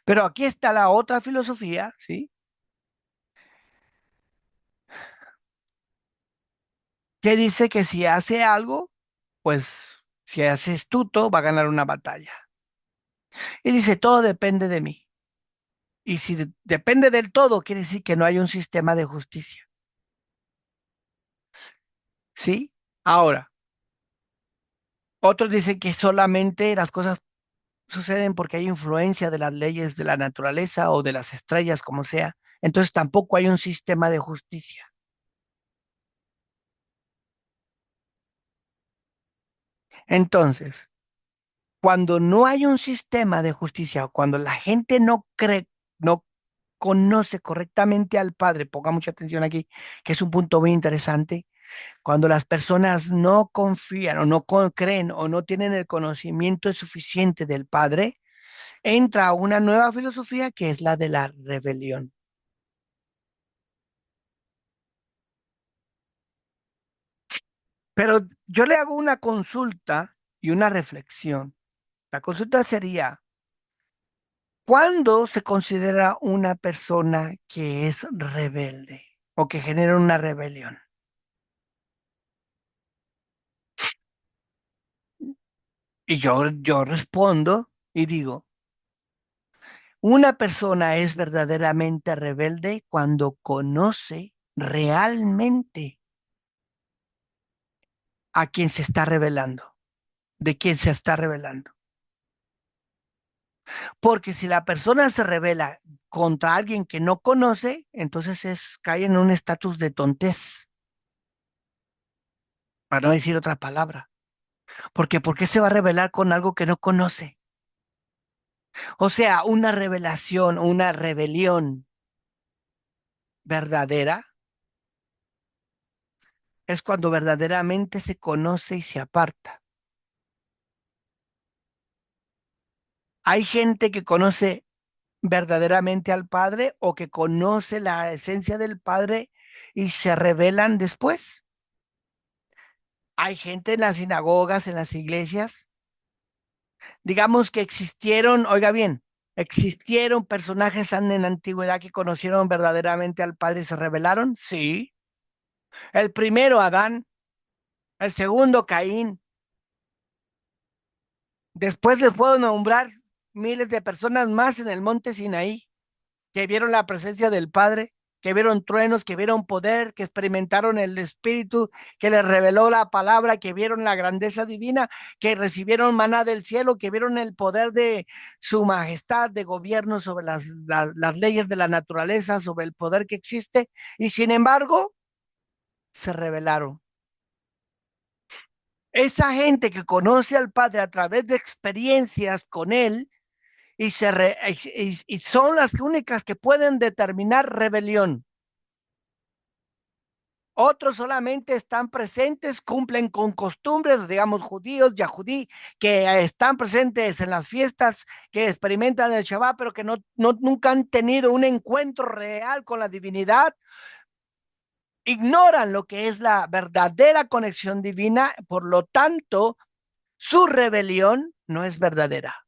Speaker 1: Pero aquí está la otra filosofía, ¿sí? Que dice que si hace algo, pues si hace astuto, va a ganar una batalla. Y dice, todo depende de mí. Y si depende del todo, quiere decir que no hay un sistema de justicia, ¿sí? Ahora, otros dicen que solamente las cosas suceden porque hay influencia de las leyes de la naturaleza o de las estrellas, como sea. Entonces tampoco hay un sistema de justicia. Entonces, cuando no hay un sistema de justicia, cuando la gente no cree, no conoce correctamente al Padre, ponga mucha atención aquí, que es un punto muy interesante, cuando las personas no confían o no creen o no tienen el conocimiento suficiente del Padre, entra una nueva filosofía que es la de la rebelión. Pero yo le hago una consulta y una reflexión. La consulta sería, ¿cuándo se considera una persona que es rebelde o que genera una rebelión? Y yo respondo y digo, una persona es verdaderamente rebelde cuando conoce realmente a quién se está rebelando, de quién se está rebelando. Porque si la persona se revela contra alguien que no conoce, entonces cae en un estatus de tontez, para no decir otra palabra. Porque ¿por qué se va a rebelar con algo que no conoce? O sea, una revelación, una rebelión verdadera es cuando verdaderamente se conoce y se aparta. Hay gente que conoce verdaderamente al Padre o que conoce la esencia del Padre y se rebelan después. Hay gente en las sinagogas, en las iglesias, digamos que existieron, oiga bien, existieron personajes en la antigüedad que conocieron verdaderamente al Padre y se rebelaron. Sí. El primero, Adán. El segundo, Caín. Después les puedo nombrar miles de personas más en el monte Sinaí que vieron la presencia del Padre, que vieron truenos, que vieron poder, que experimentaron el Espíritu, que les reveló la palabra, que vieron la grandeza divina, que recibieron maná del cielo, que vieron el poder de su majestad de gobierno sobre las leyes de la naturaleza, sobre el poder que existe, y sin embargo se rebelaron. Esa gente que conoce al Padre a través de experiencias con Él y son las únicas que pueden determinar rebelión. Otros solamente están presentes, cumplen con costumbres, digamos, judíos, yahudí, que están presentes en las fiestas, que experimentan el Shabbat, pero que nunca han tenido un encuentro real con la divinidad. Ignoran lo que es la verdadera conexión divina, por lo tanto, su rebelión no es verdadera.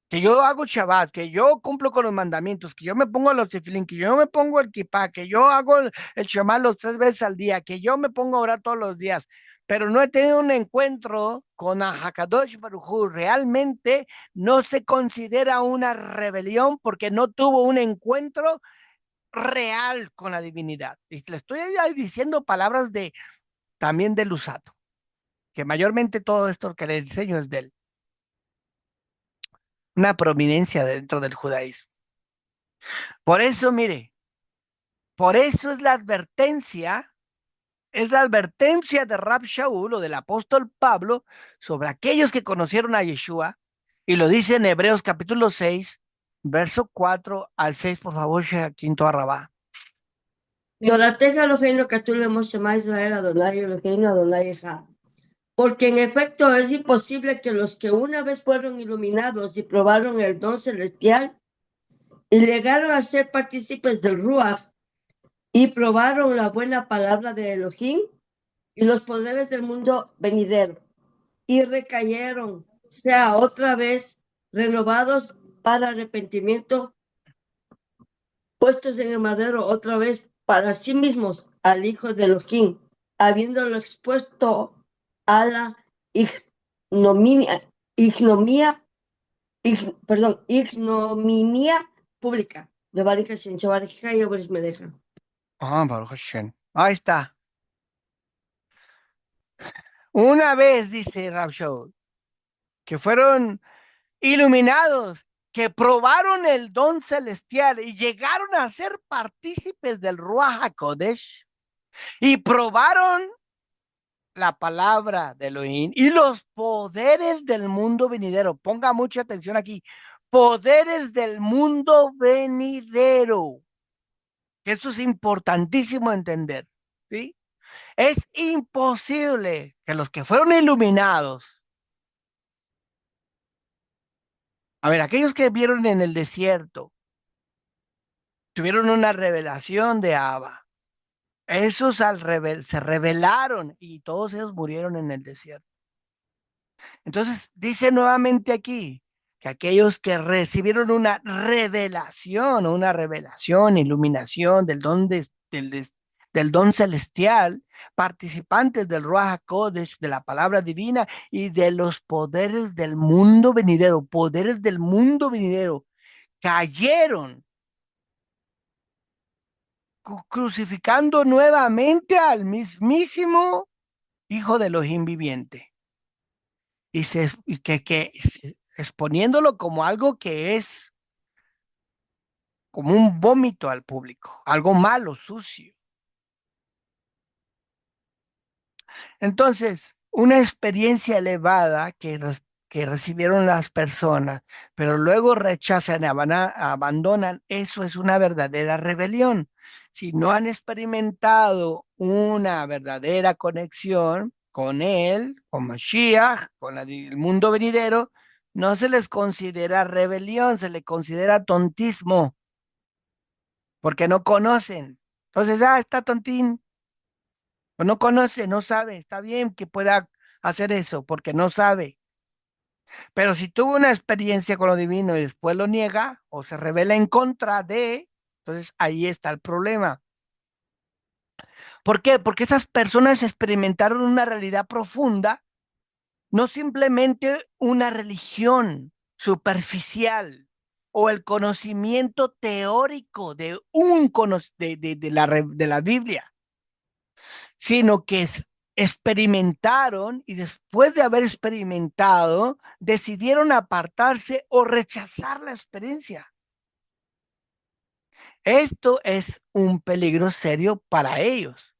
Speaker 1: Que yo hago Shabbat, que yo cumplo con los mandamientos, que yo me pongo los tefilín, que yo me pongo el kipá, que yo hago el Shema los 3 veces al día, que yo me pongo a orar todos los días, pero no he tenido un encuentro con Hakadosh Baruj Hu. Realmente no se considera una rebelión porque no tuvo un encuentro real con la divinidad. Y le estoy diciendo palabras también del usado, que mayormente todo esto que le enseño es de él. Una prominencia dentro del judaísmo. Por eso, mire, por eso es la advertencia de Rab Shaul o del apóstol Pablo sobre aquellos que conocieron a Yeshua, y lo dice en Hebreos capítulo 6, verso 4 al 6, por favor, quinto arrabá.
Speaker 4: Yorateja Eloheinu Katulemo Shema Israel Adonai Eloheinu Adonai Echad. Porque en efecto es imposible que los que una vez fueron iluminados y probaron el don celestial y llegaron a ser partícipes del Ruach y probaron la buena palabra de Elohim y los poderes del mundo venidero y recayeron, sea otra vez renovados para arrepentimiento, puestos en el madero otra vez para sí mismos al Hijo de Elohim, habiéndolo expuesto a la ignominia pública.
Speaker 1: Baruch Hashem. Ahí está. Una vez, dice Rab Shaul, que fueron iluminados, que probaron el don celestial y llegaron a ser partícipes del Ruach HaKodesh y probaron la palabra de Elohim y los poderes del mundo venidero. Ponga mucha atención aquí. Poderes del mundo venidero. Eso es importantísimo entender, ¿sí? Es imposible que los que fueron iluminados, a ver, aquellos que vieron en el desierto, tuvieron una revelación de Abba. Esos se rebelaron y todos ellos murieron en el desierto. Entonces dice nuevamente aquí que aquellos que recibieron una revelación, iluminación del don celestial, participantes del Ruach HaKodesh, de la palabra divina y de los poderes del mundo venidero, cayeron crucificando nuevamente al mismísimo Hijo de Elohim viviente exponiéndolo como algo que es como un vómito al público, algo malo, sucio. Entonces, una experiencia elevada que recibieron las personas, pero luego rechazan y abandonan, eso es una verdadera rebelión. Si no han experimentado una verdadera conexión con él, con Mashiach, con el mundo venidero, no se les considera rebelión, se les considera tontismo, porque no conocen. Entonces, está tontín, o no conoce, no sabe, está bien que pueda hacer eso, porque no sabe. Pero si tuvo una experiencia con lo divino y después lo niega o se revela en contra de, entonces ahí está el problema. ¿Por qué? Porque esas personas experimentaron una realidad profunda no simplemente una religión superficial o el conocimiento teórico de de la Biblia, sino que experimentaron y después de haber experimentado, decidieron apartarse o rechazar la experiencia. Esto es un peligro serio para ellos,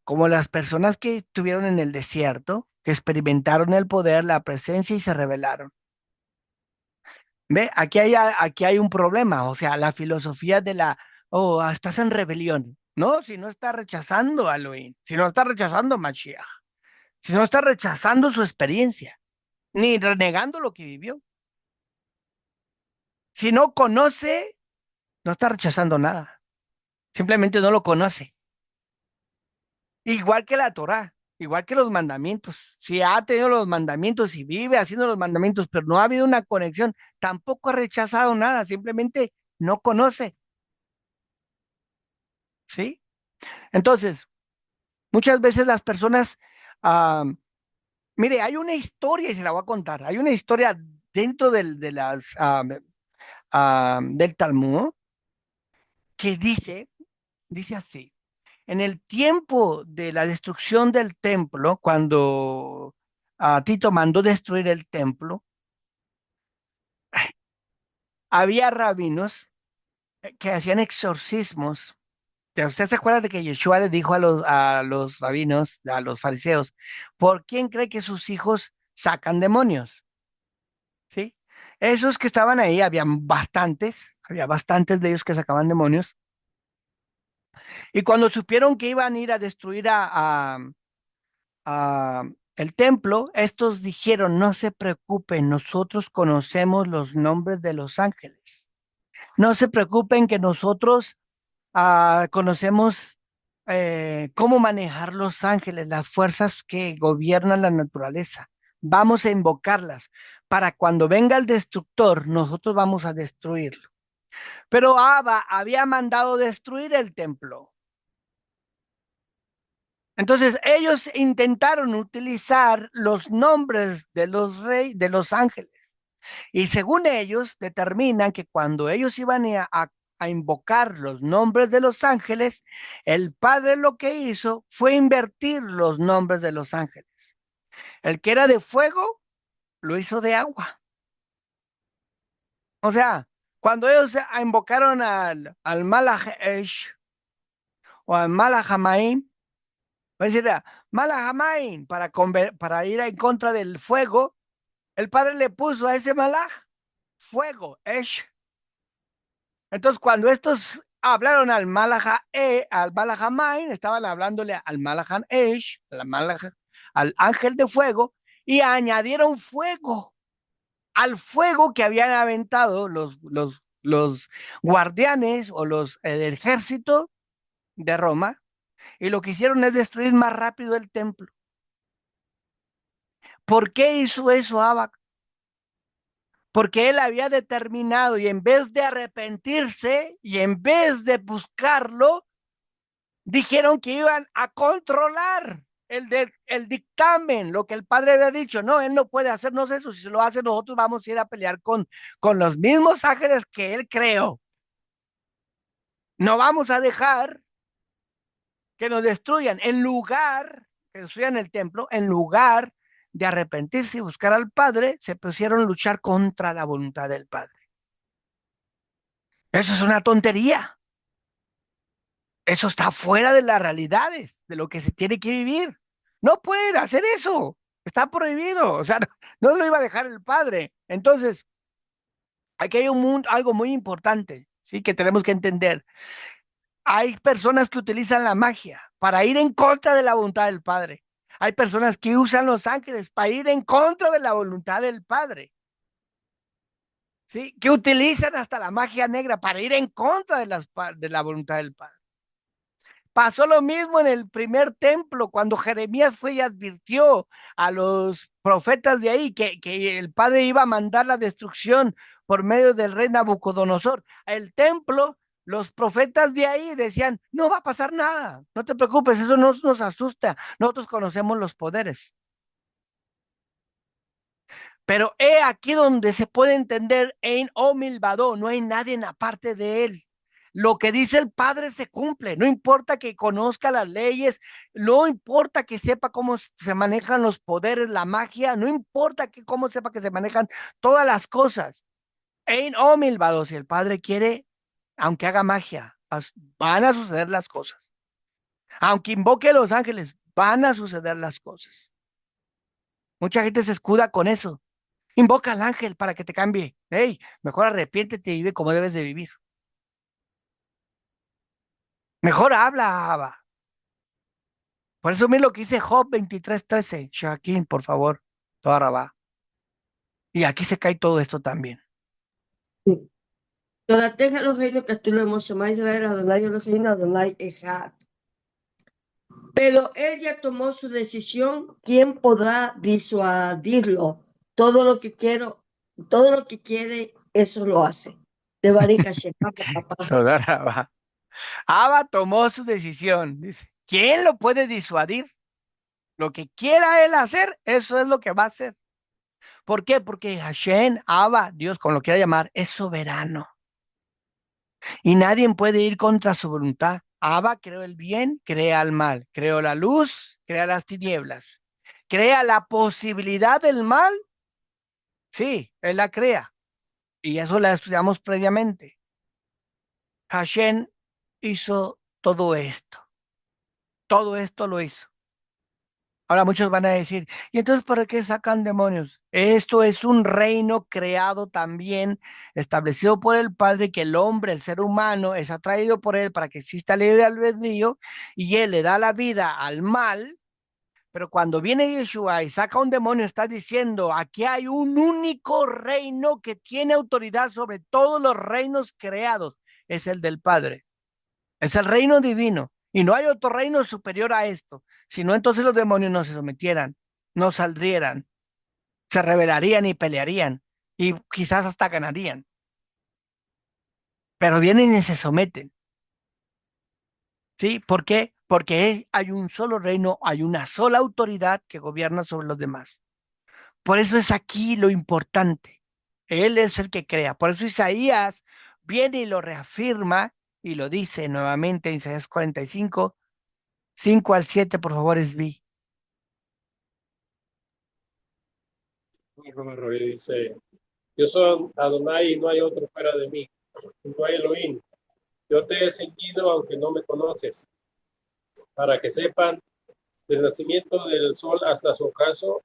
Speaker 1: como las personas que estuvieron en el desierto, que experimentaron el poder, la presencia y se rebelaron. ¿Ve? Aquí hay un problema, o sea, la filosofía de oh, estás en rebelión. No, si no está rechazando a Elohim, si no está rechazando a Mashiach, si no está rechazando su experiencia, ni renegando lo que vivió. Si no conoce, no está rechazando nada, simplemente no lo conoce. Igual que la Torá, igual que los mandamientos. Si ha tenido los mandamientos y vive haciendo los mandamientos, pero no ha habido una conexión, tampoco ha rechazado nada, simplemente no conoce. ¿Sí? Entonces, muchas veces las personas, ah, mire, hay una historia y se la voy a contar. Hay una historia dentro del Talmud que dice así. En el tiempo de la destrucción del templo, cuando Tito mandó destruir el templo, había rabinos que hacían exorcismos. ¿Usted se acuerda de que Yeshua le dijo a los rabinos, a los fariseos, ¿por quién cree que sus hijos sacan demonios? ¿Sí? Esos que estaban ahí, había bastantes de ellos que sacaban demonios. Y cuando supieron que iban a ir a destruir a el templo, estos dijeron, no se preocupen, nosotros conocemos los nombres de los ángeles. No se preocupen que nosotros conocemos cómo manejar los ángeles, las fuerzas que gobiernan la naturaleza. Vamos a invocarlas para cuando venga el destructor, nosotros vamos a destruirlo. Pero Abba había mandado destruir el templo. Entonces ellos intentaron utilizar los nombres de los reyes, de los ángeles. Y según ellos, determinan que cuando ellos iban a invocar los nombres de los ángeles, el Padre lo que hizo fue invertir los nombres de los ángeles. El que era de fuego, lo hizo de agua. O sea, cuando ellos invocaron al Malach Esh o al Malach Hamaim, va a decir, Malach Hamaim, para ir en contra del fuego, el Padre le puso a ese Malach fuego, Esh. Entonces, cuando estos hablaron al al Malahamain, estaban hablándole al Malahan Esh, al ángel de fuego, y añadieron fuego al fuego que habían aventado los guardianes o el ejército de Roma, y lo que hicieron es destruir más rápido el templo. ¿Por qué hizo eso Abac? Porque él había determinado y en vez de arrepentirse y en vez de buscarlo, dijeron que iban a controlar el dictamen, lo que el padre había dicho. No, él no puede hacernos eso. Si lo hace, nosotros vamos a ir a pelear con los mismos ángeles que él creó. No vamos a dejar que nos destruyan. Que destruyan el templo, en lugar de arrepentirse y buscar al Padre, se pusieron a luchar contra la voluntad del Padre. Eso es una tontería. Eso está fuera de las realidades, de lo que se tiene que vivir. No pueden hacer eso. Está prohibido. O sea, no lo iba a dejar el Padre. Entonces, aquí hay algo muy importante, ¿sí? Que tenemos que entender. Hay personas que utilizan la magia para ir en contra de la voluntad del Padre. Hay personas que usan los ángeles para ir en contra de la voluntad del Padre. ¿Sí? Que utilizan hasta la magia negra para ir en contra de la voluntad del Padre. Pasó lo mismo en el primer templo, cuando Jeremías fue y advirtió a los profetas de ahí que el Padre iba a mandar la destrucción por medio del rey Nabucodonosor. El templo los profetas de ahí decían, no va a pasar nada, no te preocupes, eso no nos asusta, nosotros conocemos los poderes. Pero he aquí donde se puede entender en Omilvado, no hay nadie aparte de él. Lo que dice el Padre se cumple, no importa que conozca las leyes, no importa que sepa cómo se manejan los poderes, la magia, no importa que cómo sepa que se manejan todas las cosas. En Omilvado, si el Padre quiere, aunque haga magia, van a suceder las cosas. Aunque invoque a los ángeles, van a suceder las cosas. Mucha gente se escuda con eso. Invoca al ángel para que te cambie. Hey, mejor arrepiéntete y vive como debes de vivir. Mejor habla, Abba. Por eso mira lo que dice Job 23:13. Shaquín, por favor. Toda rabá. Y aquí se cae todo esto también.
Speaker 4: תורתך אלוהינו כתוב שמע ישראל אדוני אלוהינו אדוני אחד. Pero ella tomó su decisión. ¿Quién podrá disuadirlo? Todo lo que quiero, todo lo que quiere, eso lo hace. De Barika papá.
Speaker 1: Toda rabá. Abba tomó su decisión. Dice, ¿quién lo puede disuadir? Lo que quiera él hacer, eso es lo que va a hacer. ¿Por qué? Porque Hashem, Abba, Dios, como lo quiera llamar, es soberano. Y nadie puede ir contra su voluntad. Abba creó el bien, crea el mal. Creó la luz, crea las tinieblas. Crea la posibilidad del mal. Sí, él la crea. Y eso la estudiamos previamente. Hashem hizo todo esto. Todo esto lo hizo. Ahora muchos van a decir, ¿y entonces para qué sacan demonios? Esto es un reino creado también, establecido por el Padre, que el hombre, el ser humano, es atraído por él para que exista libre albedrío y él le da la vida al mal. Pero cuando viene Yeshua y saca un demonio, está diciendo, aquí hay un único reino que tiene autoridad sobre todos los reinos creados. Es el del Padre. Es el reino divino. Y no hay otro reino superior a esto. Si no, entonces los demonios no se sometieran, no saldrían, se rebelarían y pelearían. Y quizás hasta ganarían. Pero vienen y se someten. ¿Sí? ¿Por qué? Porque hay un solo reino, hay una sola autoridad que gobierna sobre los demás. Por eso es aquí lo importante. Él es el que crea. Por eso Isaías viene y lo reafirma y lo dice nuevamente en Isaías 45, 5 al 7, por favor, Esvi.
Speaker 2: Dice, yo soy Adonai y no hay otro fuera de mí. No hay Elohim. Yo te he seguido aunque no me conoces, para que sepan del nacimiento del sol hasta su ocaso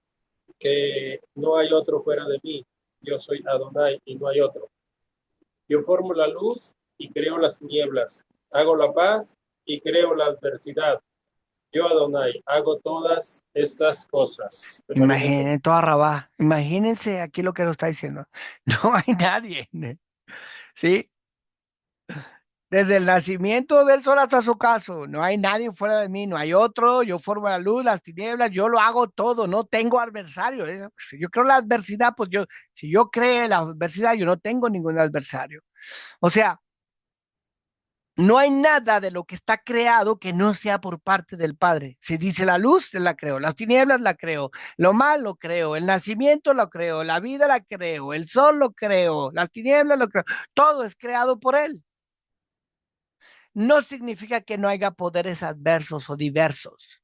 Speaker 2: que no hay otro fuera de mí. Yo soy Adonai y no hay otro. Yo formo la luz y creo las tinieblas. Hago la paz y creo la adversidad. Yo, Adonai, hago todas estas cosas.
Speaker 1: Imaginen, toda rabá. Imagínense aquí lo que nos está diciendo. No hay nadie. ¿Sí? Desde el nacimiento del sol hasta su ocaso, no hay nadie fuera de mí, no hay otro, yo formo la luz, las tinieblas, yo lo hago todo, no tengo adversario. Si yo creo la adversidad, pues si yo creo la adversidad, yo no tengo ningún adversario. O sea, no hay nada de lo que está creado que no sea por parte del Padre. Si dice la luz, la creo, las tinieblas la creo, lo mal lo creo, el nacimiento lo creo, la vida la creo, el sol lo creo, las tinieblas lo creo, todo es creado por Él. No significa que no haya poderes adversos o diversos.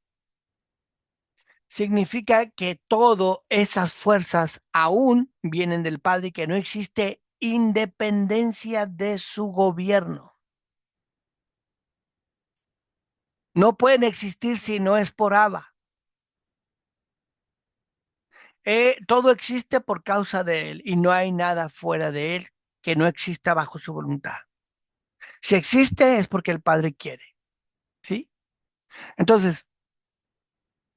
Speaker 1: Significa que todas esas fuerzas aún vienen del Padre y que no existe independencia de su gobierno. No pueden existir si no es por Abba. Todo existe por causa de Él y no hay nada fuera de Él que no exista bajo su voluntad. Si existe es porque el Padre quiere. ¿Sí? Entonces,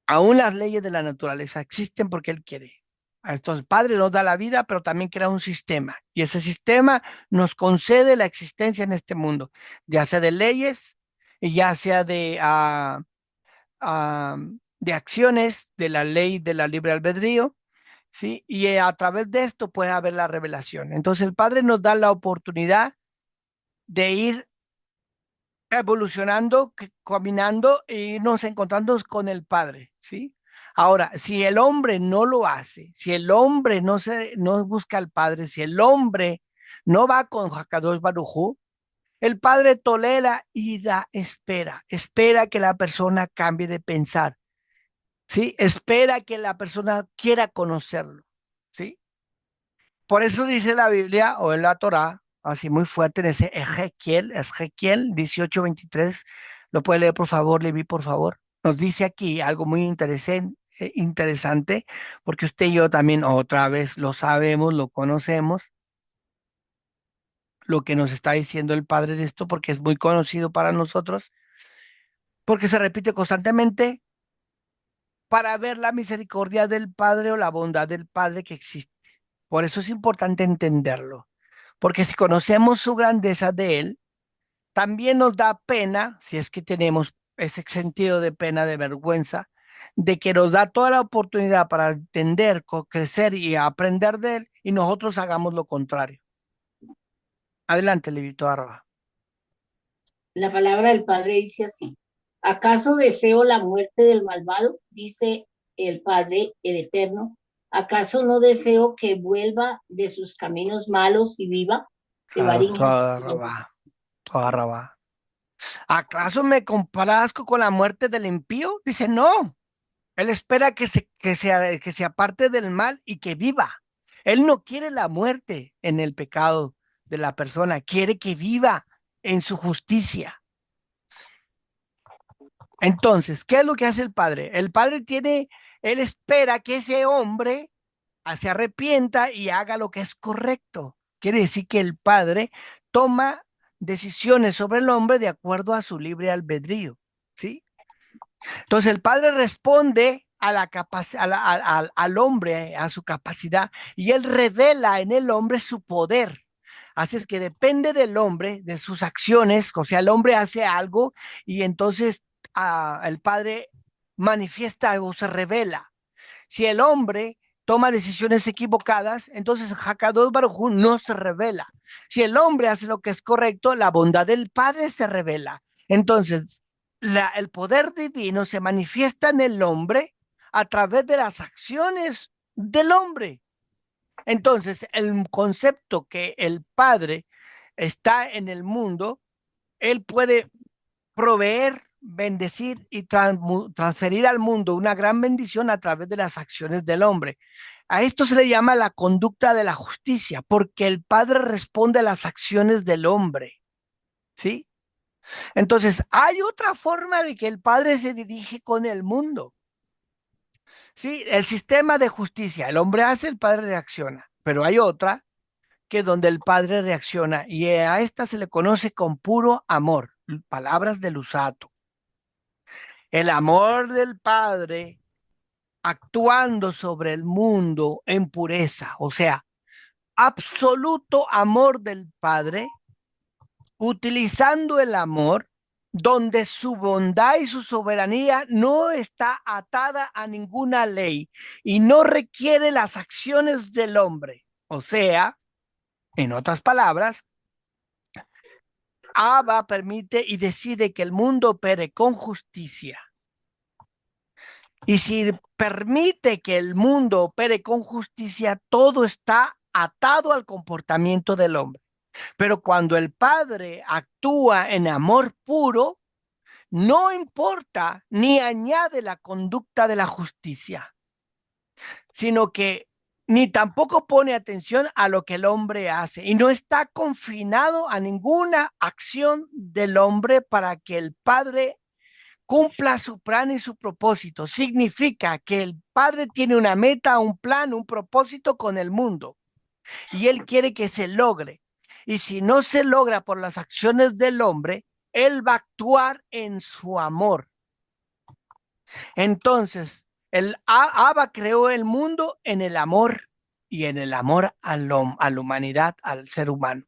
Speaker 1: aún las leyes de la naturaleza existen porque Él quiere. Entonces, el Padre nos da la vida, pero también crea un sistema. Y ese sistema nos concede la existencia en este mundo, ya sea de leyes, y ya sea de acciones, de la ley de la libre albedrío, ¿sí? Y a través de esto puede haber la revelación. Entonces, el Padre nos da la oportunidad de ir evolucionando, caminando y nos encontramos con el Padre, ¿sí? Ahora, si el hombre no lo hace, si el hombre no busca al Padre, si el hombre no va con Hakadosh Baruj, el Padre tolera y espera que la persona cambie de pensar, ¿sí? Espera que la persona quiera conocerlo, ¿sí? Por eso dice la Biblia o en la Torá, así muy fuerte en ese Ezequiel 18:23, lo puede leer por favor, Levi, por favor. Nos dice aquí algo muy interesante, porque usted y yo también otra vez lo sabemos, lo conocemos, lo que nos está diciendo el Padre de esto, porque es muy conocido para nosotros, porque se repite constantemente para ver la misericordia del Padre o la bondad del Padre que existe. Por eso es importante entenderlo, porque si conocemos su grandeza de Él, también nos da pena, si es que tenemos ese sentido de pena, de vergüenza, de que nos da toda la oportunidad para entender, crecer y aprender de Él, y nosotros hagamos lo contrario. Adelante, Levito Arroba.
Speaker 3: La palabra del Padre dice así: ¿acaso deseo la muerte del malvado? Dice el Padre, el Eterno. ¿Acaso no deseo que vuelva de sus caminos malos y viva? Devarim
Speaker 1: Toda Arroba. ¿Acaso me comparasco con la muerte del impío? Dice, no. Él espera que se aparte del mal y que viva. Él no quiere la muerte en el pecado de la persona, quiere que viva en su justicia. Entonces, ¿qué es lo que hace el padre? Él espera que ese hombre se arrepienta y haga lo que es correcto. Quiere decir que el padre toma decisiones sobre el hombre de acuerdo a su libre albedrío, ¿sí? Entonces el padre responde al hombre, a su capacidad, y él revela en el hombre su poder. Así es que depende del hombre, de sus acciones, o sea, el hombre hace algo y entonces el padre manifiesta algo, se revela. Si el hombre toma decisiones equivocadas, entonces Hakadosh Baruj Hu no se revela. Si el hombre hace lo que es correcto, la bondad del Padre se revela. Entonces, el poder divino se manifiesta en el hombre a través de las acciones del hombre. Entonces, el concepto que el Padre está en el mundo, él puede proveer, bendecir y transferir al mundo una gran bendición a través de las acciones del hombre. A esto se le llama la conducta de la justicia, porque el Padre responde a las acciones del hombre, ¿sí? Entonces, hay otra forma de que el Padre se dirige con el mundo, ¿sí? El sistema de justicia, el hombre hace, el Padre reacciona, pero hay otra que donde el Padre reacciona y a esta se le conoce con puro amor, palabras del usato. El amor del Padre actuando sobre el mundo en pureza, o sea, absoluto amor del Padre, utilizando el amor donde su bondad y su soberanía no está atada a ninguna ley y no requiere las acciones del hombre. O sea, en otras palabras, Abba permite y decide que el mundo opere con justicia. Y si permite que el mundo opere con justicia, todo está atado al comportamiento del hombre. Pero cuando el Padre actúa en amor puro, no importa ni añade la conducta de la justicia, sino que ni tampoco pone atención a lo que el hombre hace y no está confinado a ninguna acción del hombre para que el Padre cumpla su plan y su propósito. Significa que el Padre tiene una meta, un plan, un propósito con el mundo y Él quiere que se logre. Y si no se logra por las acciones del hombre, Él va a actuar en su amor. Entonces, el Abba creó el mundo en el amor y en el amor a la humanidad, al ser humano.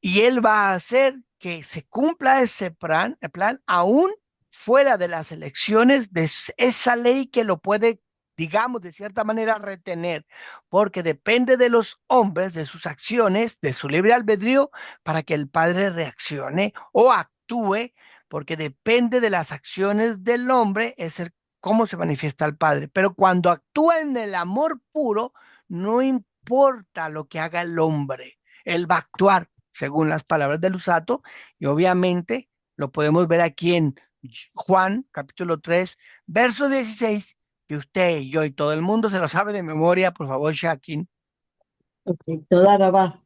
Speaker 1: Y Él va a hacer que se cumpla ese plan aún fuera de las elecciones de esa ley que lo puede digamos de cierta manera retener, porque depende de los hombres, de sus acciones, de su libre albedrío, para que el Padre reaccione o actúe, porque depende de las acciones del hombre, es el cómo se manifiesta el Padre. Pero cuando actúa en el amor puro, no importa lo que haga el hombre, él va a actuar según las palabras del Usato, y obviamente lo podemos ver aquí en Juan, capítulo 3, verso 16, que usted y yo y todo el mundo se lo sabe de memoria, por favor, Shakin.
Speaker 4: תודה רבה.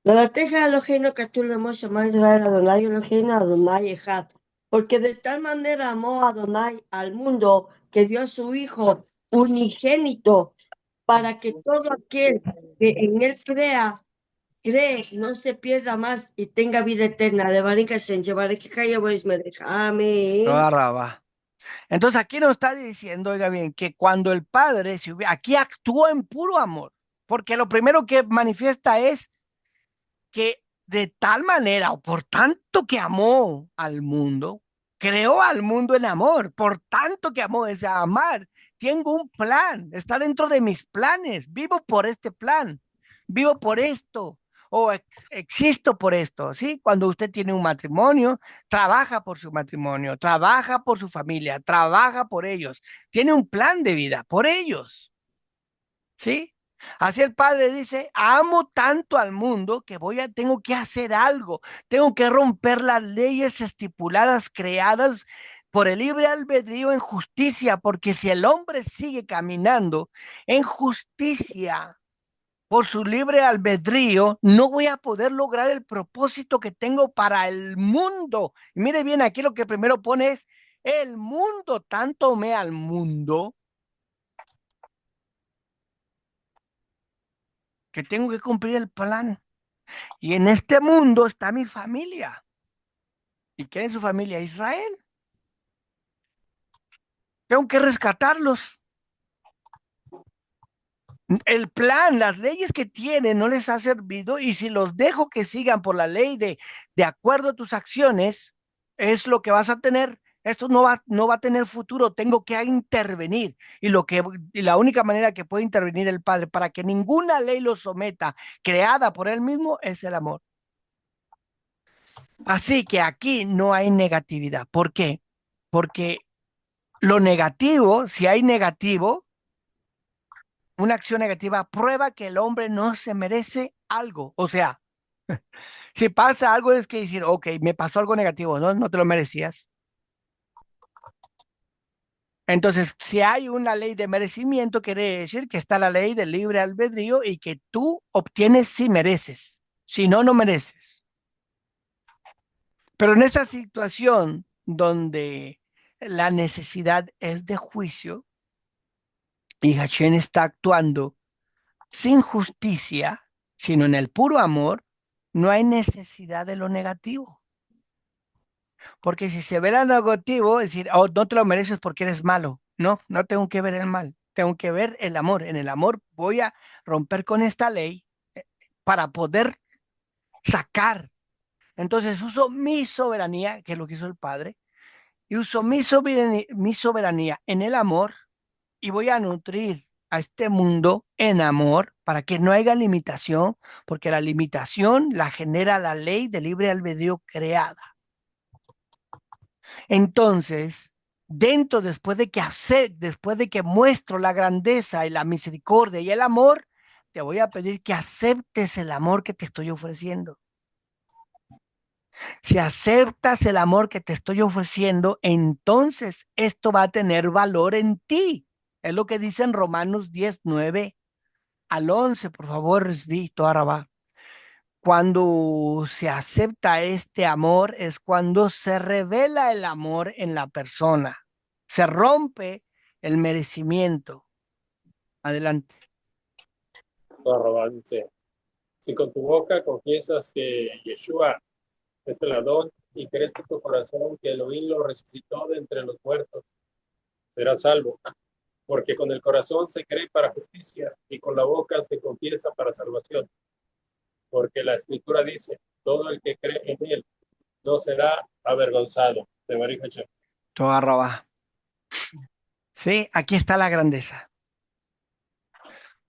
Speaker 4: Galateja Eloheinu Katulo Shema Israel Adonai Eloheinu Adonai Echad. Porque de tal manera amó Adonai al mundo que dio a su Hijo unigénito para que todo aquel que en él cree, no se pierda más y tenga vida eterna. Amén.
Speaker 1: Toda raba. Entonces aquí nos está diciendo, oiga bien, que cuando el Padre, aquí actuó en puro amor, porque lo primero que manifiesta es que de tal manera o por tanto que amó al mundo, creó al mundo en amor, por tanto que amó, es amar. Tengo un plan, está dentro de mis planes, vivo por este plan, vivo por esto o existo por esto, ¿sí? Cuando usted tiene un matrimonio, trabaja por su matrimonio, trabaja por su familia, trabaja por ellos, tiene un plan de vida por ellos, ¿sí? Así el Padre dice, amo tanto al mundo que tengo que hacer algo, tengo que romper las leyes estipuladas, creadas por el libre albedrío en justicia, porque si el hombre sigue caminando en justicia por su libre albedrío, no voy a poder lograr el propósito que tengo para el mundo. Y mire bien, aquí lo que primero pone es, el mundo, tanto me al mundo, que tengo que cumplir el plan. Y en este mundo está mi familia. ¿Y quién es su familia? Israel. Tengo que rescatarlos. El plan, las leyes que tienen no les ha servido y si los dejo que sigan por la ley de acuerdo a tus acciones, es lo que vas a tener. Esto no va a tener futuro. Tengo que intervenir. Y la única manera que puede intervenir el Padre para que ninguna ley lo someta, creada por él mismo, es el amor. Así que aquí no hay negatividad. ¿Por qué? Porque lo negativo, si hay negativo, una acción negativa prueba que el hombre no se merece algo. O sea, si pasa algo es que decir, ok, me pasó algo negativo, ¿no? No te lo merecías. Entonces, si hay una ley de merecimiento, quiere decir que está la ley del libre albedrío y que tú obtienes si mereces. Si no, no mereces. Pero en esta situación donde la necesidad es de juicio y Hashem está actuando sin justicia, sino en el puro amor, no hay necesidad de lo negativo. Porque si se ve lo negativo, es decir, oh, no te lo mereces porque eres malo. No, no tengo que ver el mal, tengo que ver el amor. En el amor voy a romper con esta ley para poder sacar. Entonces uso mi soberanía, que es lo que hizo el Padre, y uso mi soberanía en el amor y voy a nutrir a este mundo en amor para que no haya limitación, porque la limitación la genera la ley de libre albedrío creada. Entonces, después de que muestro la grandeza y la misericordia y el amor, te voy a pedir que aceptes el amor que te estoy ofreciendo. Si aceptas el amor que te estoy ofreciendo, entonces esto va a tener valor en ti. Es lo que dice en Romanos 10, 9 al 11. Por favor, Risvito Araba. Cuando se acepta este amor es cuando se revela el amor en la persona. Se rompe el merecimiento. Adelante.
Speaker 2: Dice, si con tu boca confiesas que Yeshua es el Adón y crees en tu corazón que Elohim lo resucitó de entre los muertos, serás salvo. Porque con el corazón se cree para justicia y con la boca se confiesa para salvación. Porque la Escritura dice, todo el que cree en él no será avergonzado. De María Jesús.
Speaker 1: Toda roba. Sí, aquí está la grandeza.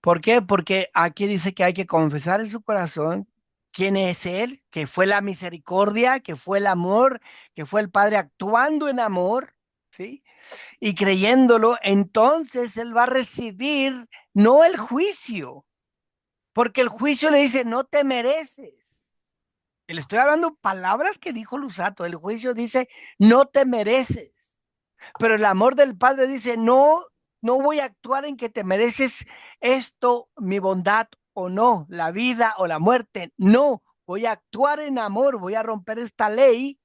Speaker 1: ¿Por qué? Porque aquí dice que hay que confesar en su corazón quién es Él, que fue la misericordia, que fue el amor, que fue el Padre actuando en amor, ¿sí? Y creyéndolo, entonces Él va a recibir no el juicio, porque el juicio le dice, no te mereces. Le estoy hablando palabras que dijo Lusato. El juicio dice, no te mereces. Pero el amor del Padre dice, no, no voy a actuar en que te mereces esto, mi bondad o no, la vida o la muerte. No, voy a actuar en amor, voy a romper esta ley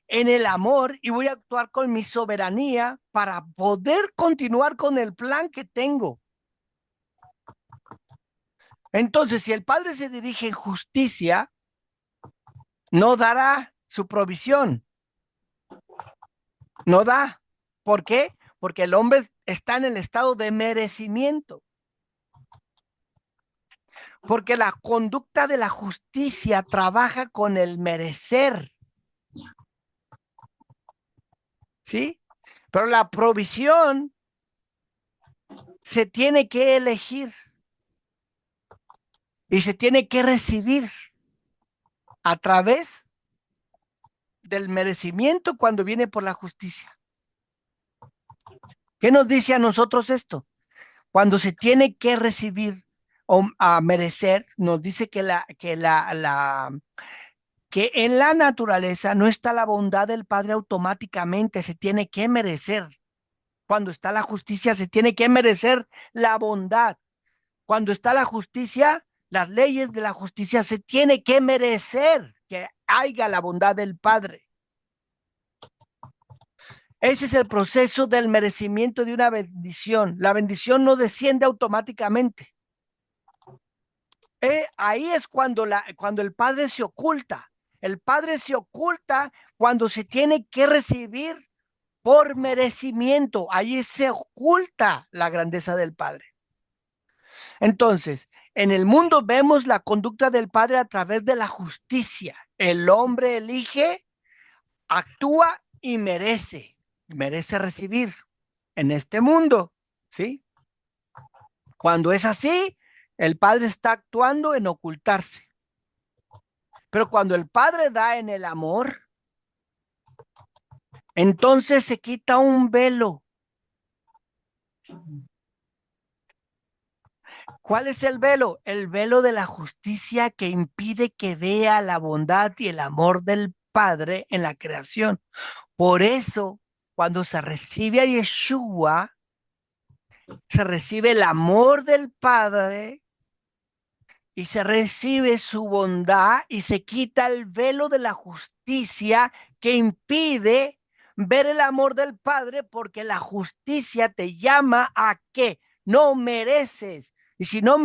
Speaker 1: en el amor y voy a actuar con mi soberanía para poder continuar con el plan que tengo. Entonces, si el Padre se dirige en justicia, no dará su provisión, no da. ¿Por qué? Porque el hombre está en el estado de merecimiento. Porque la conducta de la justicia trabaja con el merecer, ¿sí? Pero la provisión se tiene que elegir y se tiene que recibir a través del merecimiento cuando viene por la justicia. ¿Qué nos dice a nosotros esto? Cuando se tiene que recibir o a merecer, nos dice que en la naturaleza no está la bondad del Padre automáticamente, se tiene que merecer. Cuando está la justicia, se tiene que merecer la bondad. Cuando está la justicia, las leyes de la justicia, se tiene que merecer que haya la bondad del Padre. Ese es el proceso del merecimiento de una bendición. La bendición no desciende automáticamente. Ahí es cuando el Padre se oculta. El Padre se oculta cuando se tiene que recibir por merecimiento. Ahí se oculta la grandeza del Padre. Entonces, en el mundo vemos la conducta del Padre a través de la justicia. El hombre elige, actúa y merece recibir en este mundo, ¿sí? Cuando es así, el Padre está actuando en ocultarse. Pero cuando el Padre da en el amor, entonces se quita un velo. ¿Cuál es el velo? El velo de la justicia que impide que vea la bondad y el amor del Padre en la creación. Por eso, cuando se recibe a Yeshua, se recibe el amor del Padre y se recibe su bondad y se quita el velo de la justicia que impide ver el amor del Padre, porque la justicia te llama a que no mereces. Y si no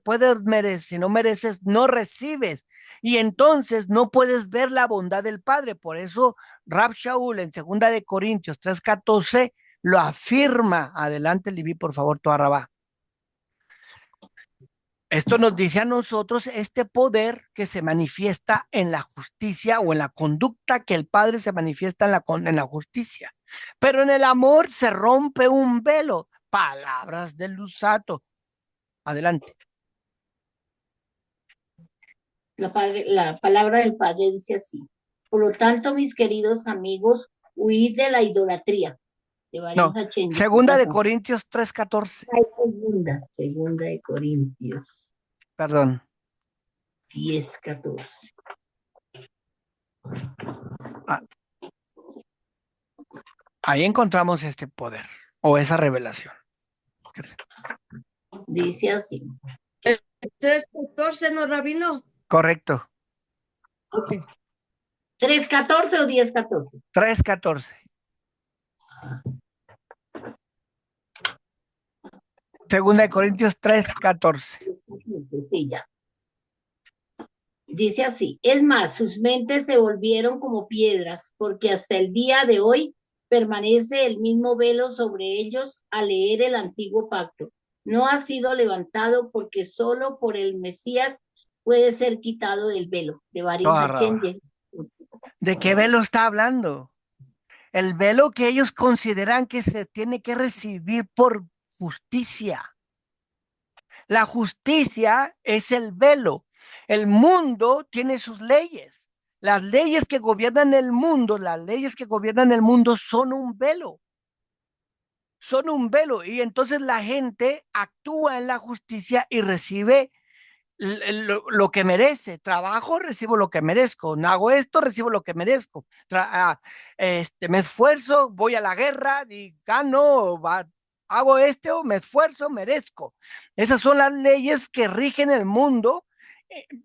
Speaker 1: puedes merecer, si no mereces, no recibes. Y entonces no puedes ver la bondad del Padre. Por eso Rab Shaul en 2 3:14 lo afirma. Adelante, Libí, por favor, tu arrabá. Esto nos dice a nosotros este poder que se manifiesta en la justicia o en la conducta que el Padre se manifiesta en la justicia. Pero en el amor se rompe un velo. Palabras del Lusato. Adelante.
Speaker 3: La palabra del Padre dice así. Por lo tanto, mis queridos amigos, huid de la idolatría. De
Speaker 1: No, segunda de Corintios 3:14.
Speaker 3: Segunda de Corintios
Speaker 1: Perdón.
Speaker 3: 10:14.
Speaker 1: Ahí encontramos este poder o esa revelación.
Speaker 3: Dice así.
Speaker 4: 3:14, ¿no, Rabino?
Speaker 1: Correcto.
Speaker 4: Okay.
Speaker 3: 3:14 o 10:14.
Speaker 1: 3:14. Segunda de Corintios 3:14.
Speaker 3: Sí, ya. Dice así, es más, sus mentes se volvieron como piedras, porque hasta el día de hoy permanece el mismo velo sobre ellos al leer el antiguo pacto. No ha sido levantado porque solo por el Mesías puede ser quitado el velo. De Barim Hachén.
Speaker 1: ¿De qué velo está hablando? el velo que ellos consideran que se tiene que recibir por justicia. La justicia es el velo. El mundo tiene sus leyes. Las leyes que gobiernan el mundo, las leyes que gobiernan el mundo son un velo. Son un velo. Y entonces la gente actúa en la justicia y recibe lo que merece. Trabajo, recibo lo que merezco. No hago esto, recibo lo que merezco. Me esfuerzo, voy a la guerra y gano, hago o me esfuerzo, merezco. Esas son las leyes que rigen el mundo,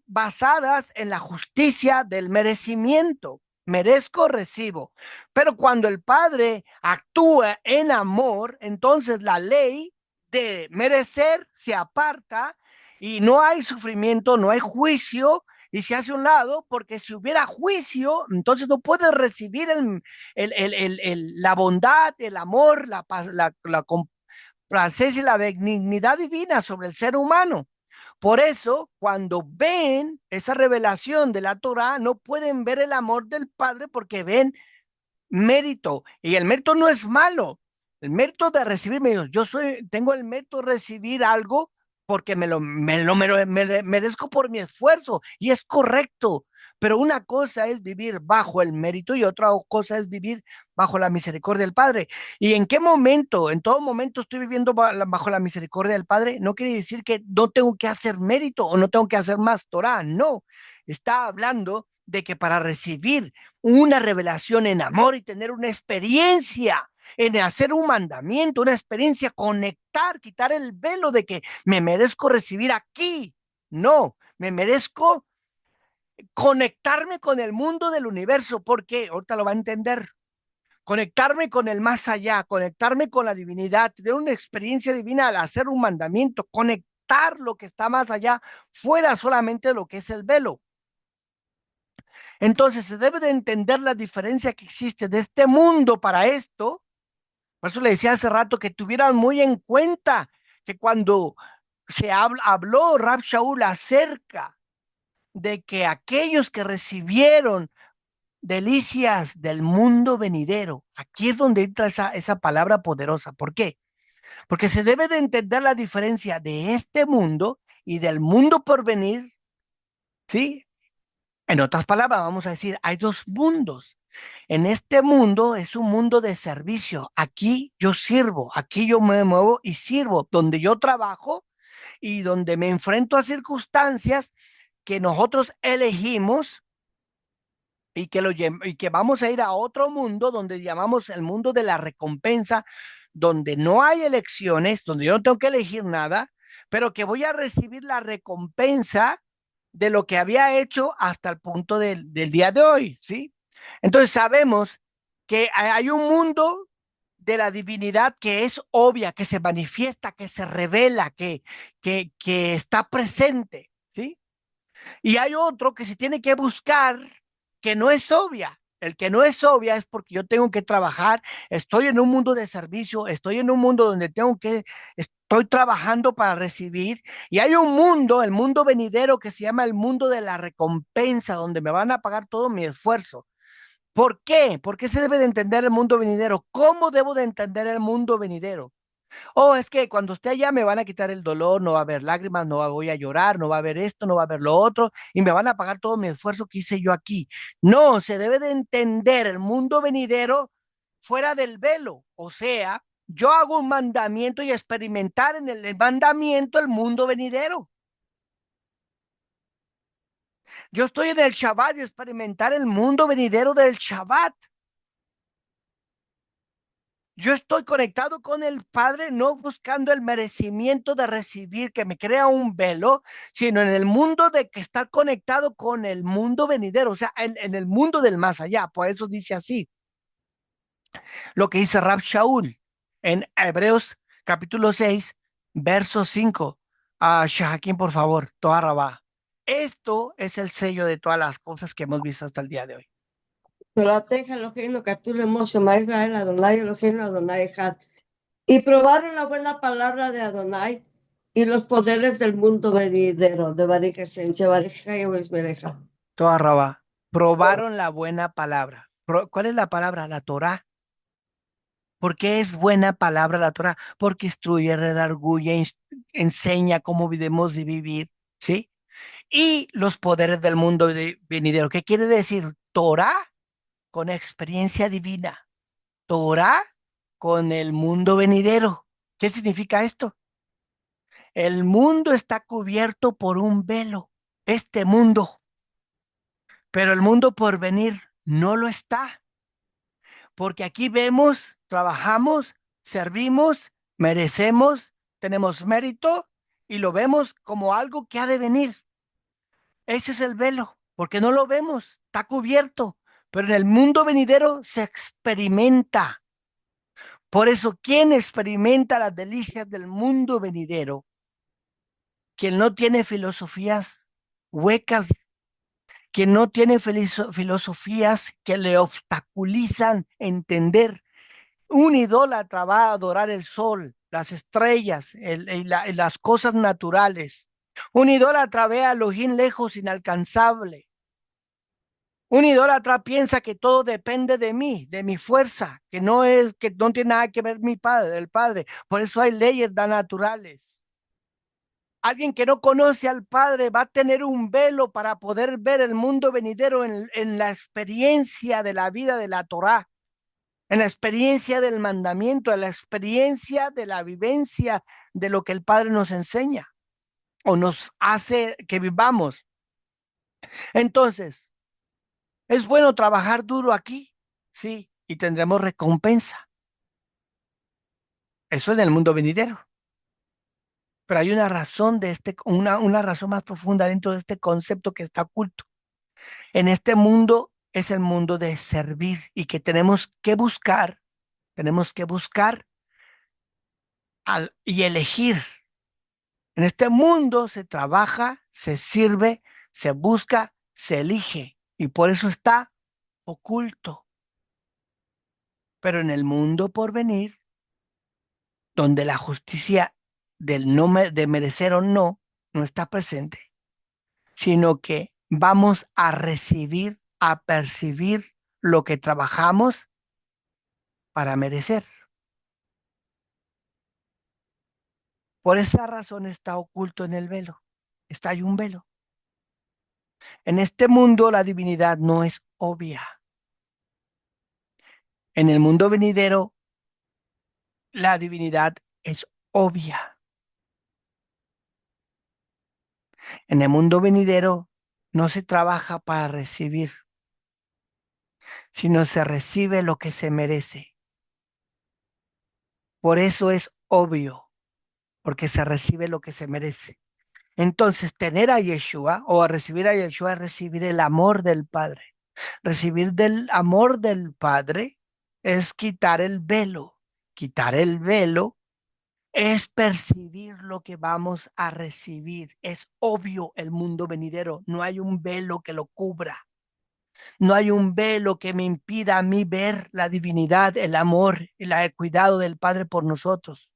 Speaker 1: basadas en la justicia del merecimiento. Merezco, recibo. Pero cuando el Padre actúa en amor, entonces la ley de merecer se aparta y no hay sufrimiento, no hay juicio y se hace a un lado, porque si hubiera juicio, entonces no puedes recibir la bondad, el amor, la paz, la complacencia y la benignidad divina sobre el ser humano. Por eso, cuando ven esa revelación de la Torah, no pueden ver el amor del Padre porque ven mérito. Y el mérito no es malo. El mérito de recibir, tengo el mérito de recibir algo porque me merezco por mi esfuerzo y es correcto. Pero una cosa es vivir bajo el mérito y otra cosa es vivir bajo la misericordia del Padre. ¿Y en qué momento? En todo momento estoy viviendo bajo la misericordia del Padre. No quiere decir que no tengo que hacer mérito o no tengo que hacer más Torah. No, está hablando de que para recibir una revelación en amor y tener una experiencia en hacer un mandamiento, una experiencia, conectar, quitar el velo de que me merezco recibir aquí. No, me merezco conectarme con el mundo del universo, porque ahorita lo va a entender. Conectarme con el más allá, conectarme con la divinidad, tener una experiencia divina al hacer un mandamiento, conectar lo que está más allá, fuera solamente de lo que es el velo. Entonces se debe de entender la diferencia que existe de este mundo para esto. Por eso le decía hace rato que tuvieran muy en cuenta que cuando habló Rab Shaul acerca de que aquellos que recibieron delicias del mundo venidero, aquí es donde entra esa palabra poderosa. ¿Por qué? Porque se debe de entender la diferencia de este mundo y del mundo por venir, ¿sí? En otras palabras, vamos a decir, hay dos mundos. En este mundo es un mundo de servicio. Aquí yo sirvo, aquí yo me muevo y sirvo, donde yo trabajo y donde me enfrento a circunstancias que nosotros elegimos y que vamos a ir a otro mundo donde llamamos el mundo de la recompensa, donde no hay elecciones, donde yo no tengo que elegir nada, pero que voy a recibir la recompensa de lo que había hecho hasta el punto del día de hoy, ¿sí? Entonces sabemos que hay un mundo de la divinidad que es obvia, que se manifiesta, que se revela, que está presente, ¿sí? Y hay otro que se tiene que buscar, que no es obvia. El que no es obvia es porque yo tengo que trabajar, estoy en un mundo de servicio, estoy en un mundo donde estoy trabajando para recibir. Y hay un mundo, el mundo venidero, que se llama el mundo de la recompensa, donde me van a pagar todo mi esfuerzo. ¿Por qué? ¿Por qué se debe de entender el mundo venidero? ¿Cómo debo de entender el mundo venidero? Oh, es que cuando esté allá me van a quitar el dolor, no va a haber lágrimas, voy a llorar, no va a haber esto, no va a haber lo otro, y me van a pagar todo mi esfuerzo que hice yo aquí. No, se debe de entender el mundo venidero fuera del velo. O sea, yo hago un mandamiento y experimentar en el mandamiento el mundo venidero. Yo estoy en el Shabbat y experimentar el mundo venidero del Shabbat. Yo estoy conectado con el Padre, no buscando el merecimiento de recibir que me crea un velo, sino en el mundo de que estar conectado con el mundo venidero, o sea, en el mundo del más allá. Por eso dice así, lo que dice Rab Shaul en Hebreos capítulo 6, verso 5. Shahakim, por favor, Toa Rabá. Esto es el sello de todas las cosas que hemos visto hasta el día de hoy.
Speaker 4: Torateja Eloheinu Katulle Moshe Israel Adonai Eloheinu Adonai Echad. Y probaron la buena palabra de Adonai y los poderes del mundo venidero de Baruch Hashem, Baruch Hashem.
Speaker 1: Toa Rabá. Probaron la buena palabra. ¿Cuál es la palabra? La Torá. ¿Por qué es buena palabra la Torah? Porque instruye, redarguye, enseña cómo debemos de vivir, ¿sí? Y los poderes del mundo venidero. ¿Qué quiere decir? Torah con experiencia divina. Torah con el mundo venidero. ¿Qué significa esto? El mundo está cubierto por un velo, este mundo, pero el mundo por venir no lo está, porque aquí vemos, trabajamos, servimos, merecemos, tenemos mérito y lo vemos como algo que ha de venir. Ese es el velo, porque no lo vemos, está cubierto, pero en el mundo venidero se experimenta. Por eso, quien experimenta las delicias del mundo venidero, quien no tiene filosofías huecas, quien no tiene filosofías que le obstaculizan entender. Un idólatra va a adorar el sol, las estrellas, las cosas naturales. Un idólatra ve a Elohim lejos, inalcanzable. Un idólatra piensa que todo depende de mí, de mi fuerza, que no tiene nada que ver mi padre, el padre. Por eso hay leyes naturales. Alguien que no conoce al Padre va a tener un velo para poder ver el mundo venidero en la experiencia de la vida de la Torá, en la experiencia del mandamiento, en la experiencia de la vivencia de lo que el Padre nos enseña o nos hace que vivamos. Entonces, es bueno trabajar duro aquí, sí, y tendremos recompensa. Eso en el mundo venidero. Pero hay una razón una razón más profunda dentro de este concepto que está oculto. En este mundo es el mundo de servir y que tenemos que buscar y elegir. En este mundo se trabaja, se sirve, se busca, se elige y por eso está oculto. Pero en el mundo por venir, donde la justicia del no de merecer o no no está presente, sino que vamos a recibir, a percibir lo que trabajamos para merecer. Por esa razón está oculto en el velo. Está ahí un velo. En este mundo la divinidad no es obvia. En el mundo venidero la divinidad es obvia. En el mundo venidero no se trabaja para recibir, sino se recibe lo que se merece. Por eso es obvio, porque se recibe lo que se merece. Entonces, tener a Yeshua o a recibir a Yeshua es recibir el amor del Padre. Recibir del amor del Padre es quitar el velo. Quitar el velo es percibir lo que vamos a recibir. Es obvio el mundo venidero. No hay un velo que lo cubra. No hay un velo que me impida a mí ver la divinidad, el amor y el cuidado del Padre por nosotros.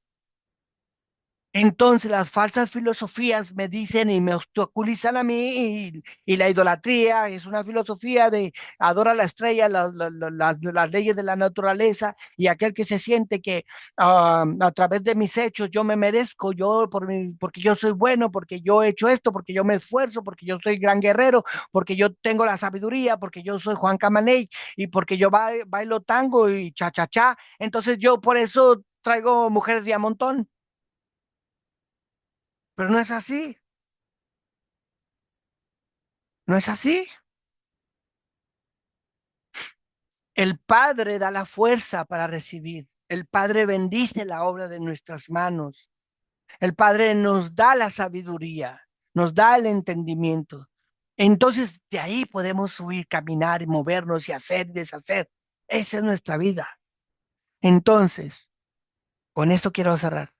Speaker 1: Entonces las falsas filosofías me dicen y me obstaculizan a mí y la idolatría es una filosofía de adora la estrella, las leyes de la naturaleza y aquel que se siente que a través de mis hechos yo me merezco, porque yo soy bueno, porque yo he hecho esto, porque yo me esfuerzo, porque yo soy gran guerrero, porque yo tengo la sabiduría, porque yo soy Juan Camaney y porque yo bailo tango y cha cha cha. Entonces yo por eso traigo mujeres de a montón. Pero no es así, no es así. El Padre da la fuerza para recibir. El Padre bendice la obra de nuestras manos. El Padre nos da la sabiduría, nos da el entendimiento. Entonces de ahí podemos subir, caminar y movernos y hacer y deshacer. Esa es nuestra vida. Entonces, con esto quiero cerrar.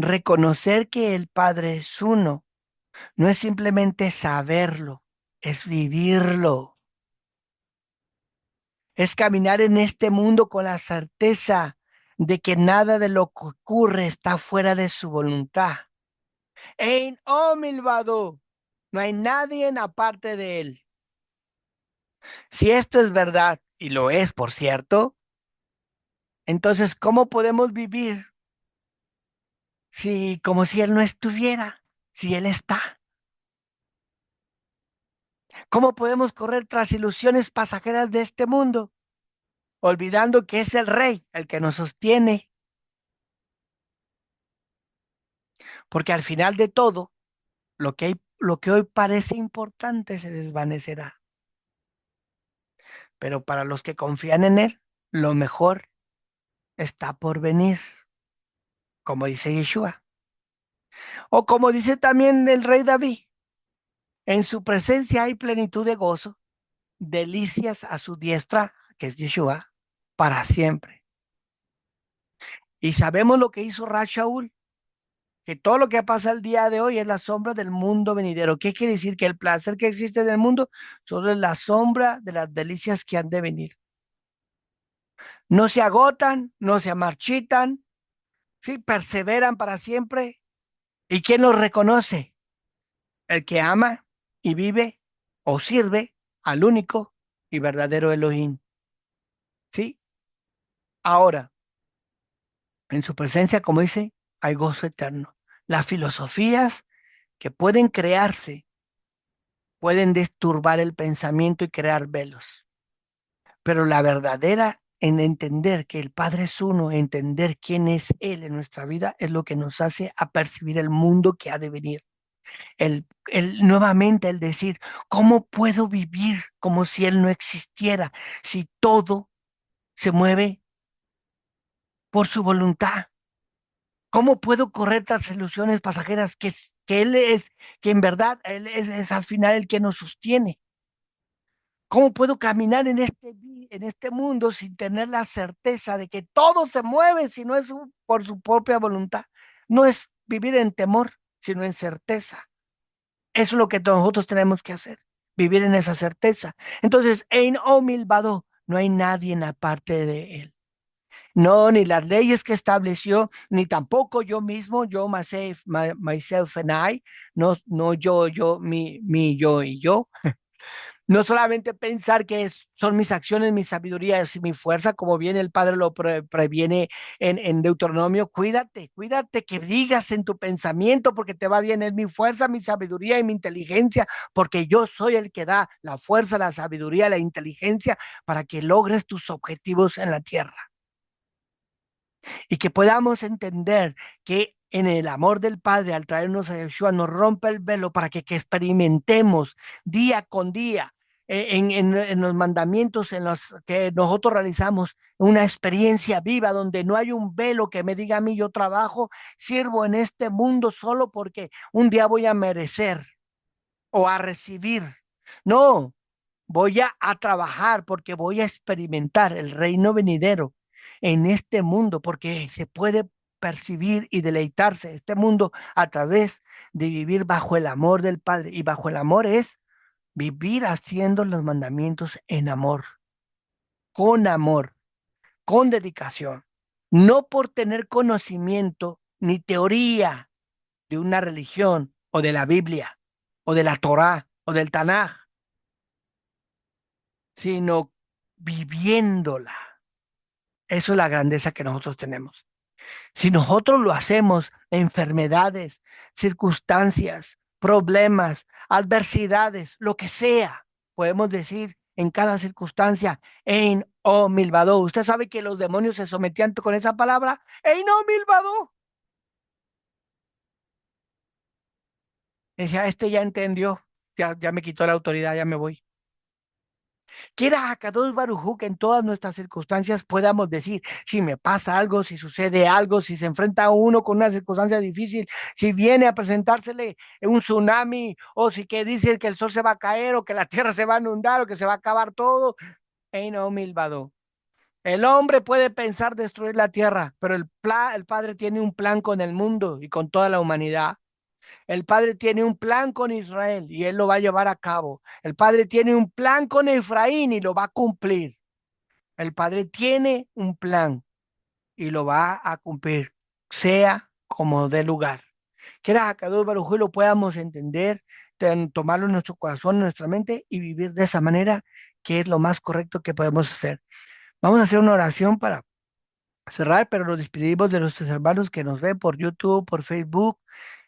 Speaker 1: Reconocer que el Padre es uno no es simplemente saberlo, es vivirlo. Es caminar en este mundo con la certeza de que nada de lo que ocurre está fuera de su voluntad. Ein omilvado, no hay nadie en aparte de él. Si esto es verdad, y lo es, por cierto, Entonces, ¿cómo podemos vivir como si Él no estuviera, si Él está? ¿Cómo podemos correr tras ilusiones pasajeras de este mundo, olvidando que es el Rey el que nos sostiene? Porque al final de todo, lo que hoy parece importante se desvanecerá. Pero para los que confían en Él, lo mejor está por venir, como dice Yeshua. O como dice también el rey David, en su presencia hay plenitud de gozo, delicias a su diestra, que es Yeshua, para siempre. Y sabemos lo que hizo Shaul, que todo lo que pasa el día de hoy es la sombra del mundo venidero. ¿Qué quiere decir? Que el placer que existe en el mundo solo es la sombra de las delicias que han de venir. No se agotan, no se marchitan, sí, perseveran para siempre. ¿Y quién los reconoce? El que ama y vive o sirve al único y verdadero Elohim. ¿Sí? Ahora, en su presencia, como dice, hay gozo eterno. Las filosofías que pueden crearse pueden disturbar el pensamiento y crear velos. Pero la verdadera en entender que el Padre es uno, entender quién es Él en nuestra vida, es lo que nos hace a percibir el mundo que ha de venir. Nuevamente el decir, ¿cómo puedo vivir como si Él no existiera? Si todo se mueve por su voluntad. ¿Cómo puedo correr tras ilusiones pasajeras que Él es, que en verdad Él es al final el que nos sostiene? ¿Cómo puedo caminar en este mundo sin tener la certeza de que todo se mueve si no es por su propia voluntad? No es vivir en temor, sino en certeza. Eso es lo que nosotros tenemos que hacer, vivir en esa certeza. Entonces, en Omilvado no hay nadie en aparte de Él. No, ni las leyes que estableció, ni tampoco yo mismo, yo, myself and I, no yo, yo y yo. No solamente pensar que son mis acciones, mis sabidurías y mi fuerza, como bien el Padre lo previene en Deuteronomio. Cuídate que digas en tu pensamiento, porque te va bien, es mi fuerza, mi sabiduría y mi inteligencia, porque yo soy el que da la fuerza, la sabiduría, la inteligencia para que logres tus objetivos en la tierra. Y que podamos entender que en el amor del Padre, al traernos a Yeshua, nos rompe el velo para que experimentemos día con día en los mandamientos en los que nosotros realizamos una experiencia viva donde no hay un velo que me diga a mí, yo trabajo, sirvo en este mundo solo porque un día voy a merecer o a recibir. No, voy a trabajar porque voy a experimentar el reino venidero en este mundo, porque se puede percibir y deleitarse este mundo a través de vivir bajo el amor del Padre. Y bajo el amor es vivir haciendo los mandamientos en amor, con dedicación, no por tener conocimiento ni teoría de una religión o de la Biblia o de la Torá o del Tanaj, sino viviéndola. Eso es la grandeza que nosotros tenemos. Si nosotros lo hacemos, enfermedades, circunstancias, problemas, adversidades, lo que sea, podemos decir en cada circunstancia, en o milvado. Usted sabe que los demonios se sometían con esa palabra, en o milvado. Decía, este ya entendió, ya me quitó la autoridad, ya me voy. Quiera Akadosh Baruj Hu que en todas nuestras circunstancias podamos decir, si me pasa algo, si sucede algo, si se enfrenta uno con una circunstancia difícil, si viene a presentársele un tsunami, o si que dice que el sol se va a caer, o que la tierra se va a inundar, o que se va a acabar todo, no milvado. El hombre puede pensar destruir la tierra, pero el Padre tiene un plan con el mundo y con toda la humanidad. El Padre tiene un plan con Israel y Él lo va a llevar a cabo. El Padre tiene un plan con Efraín y lo va a cumplir. El Padre tiene un plan y lo va a cumplir, sea como dé lugar. Quiera a cada uno lo podamos entender, tomarlo en nuestro corazón, en nuestra mente y vivir de esa manera, que es lo más correcto que podemos hacer. Vamos a hacer una oración para cerrar, pero nos despedimos de nuestros hermanos que nos ven por YouTube, por Facebook,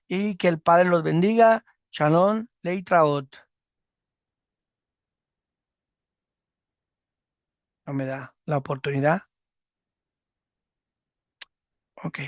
Speaker 1: y que el Padre los bendiga. Shalom, Leitraot. No me da la oportunidad. Ok.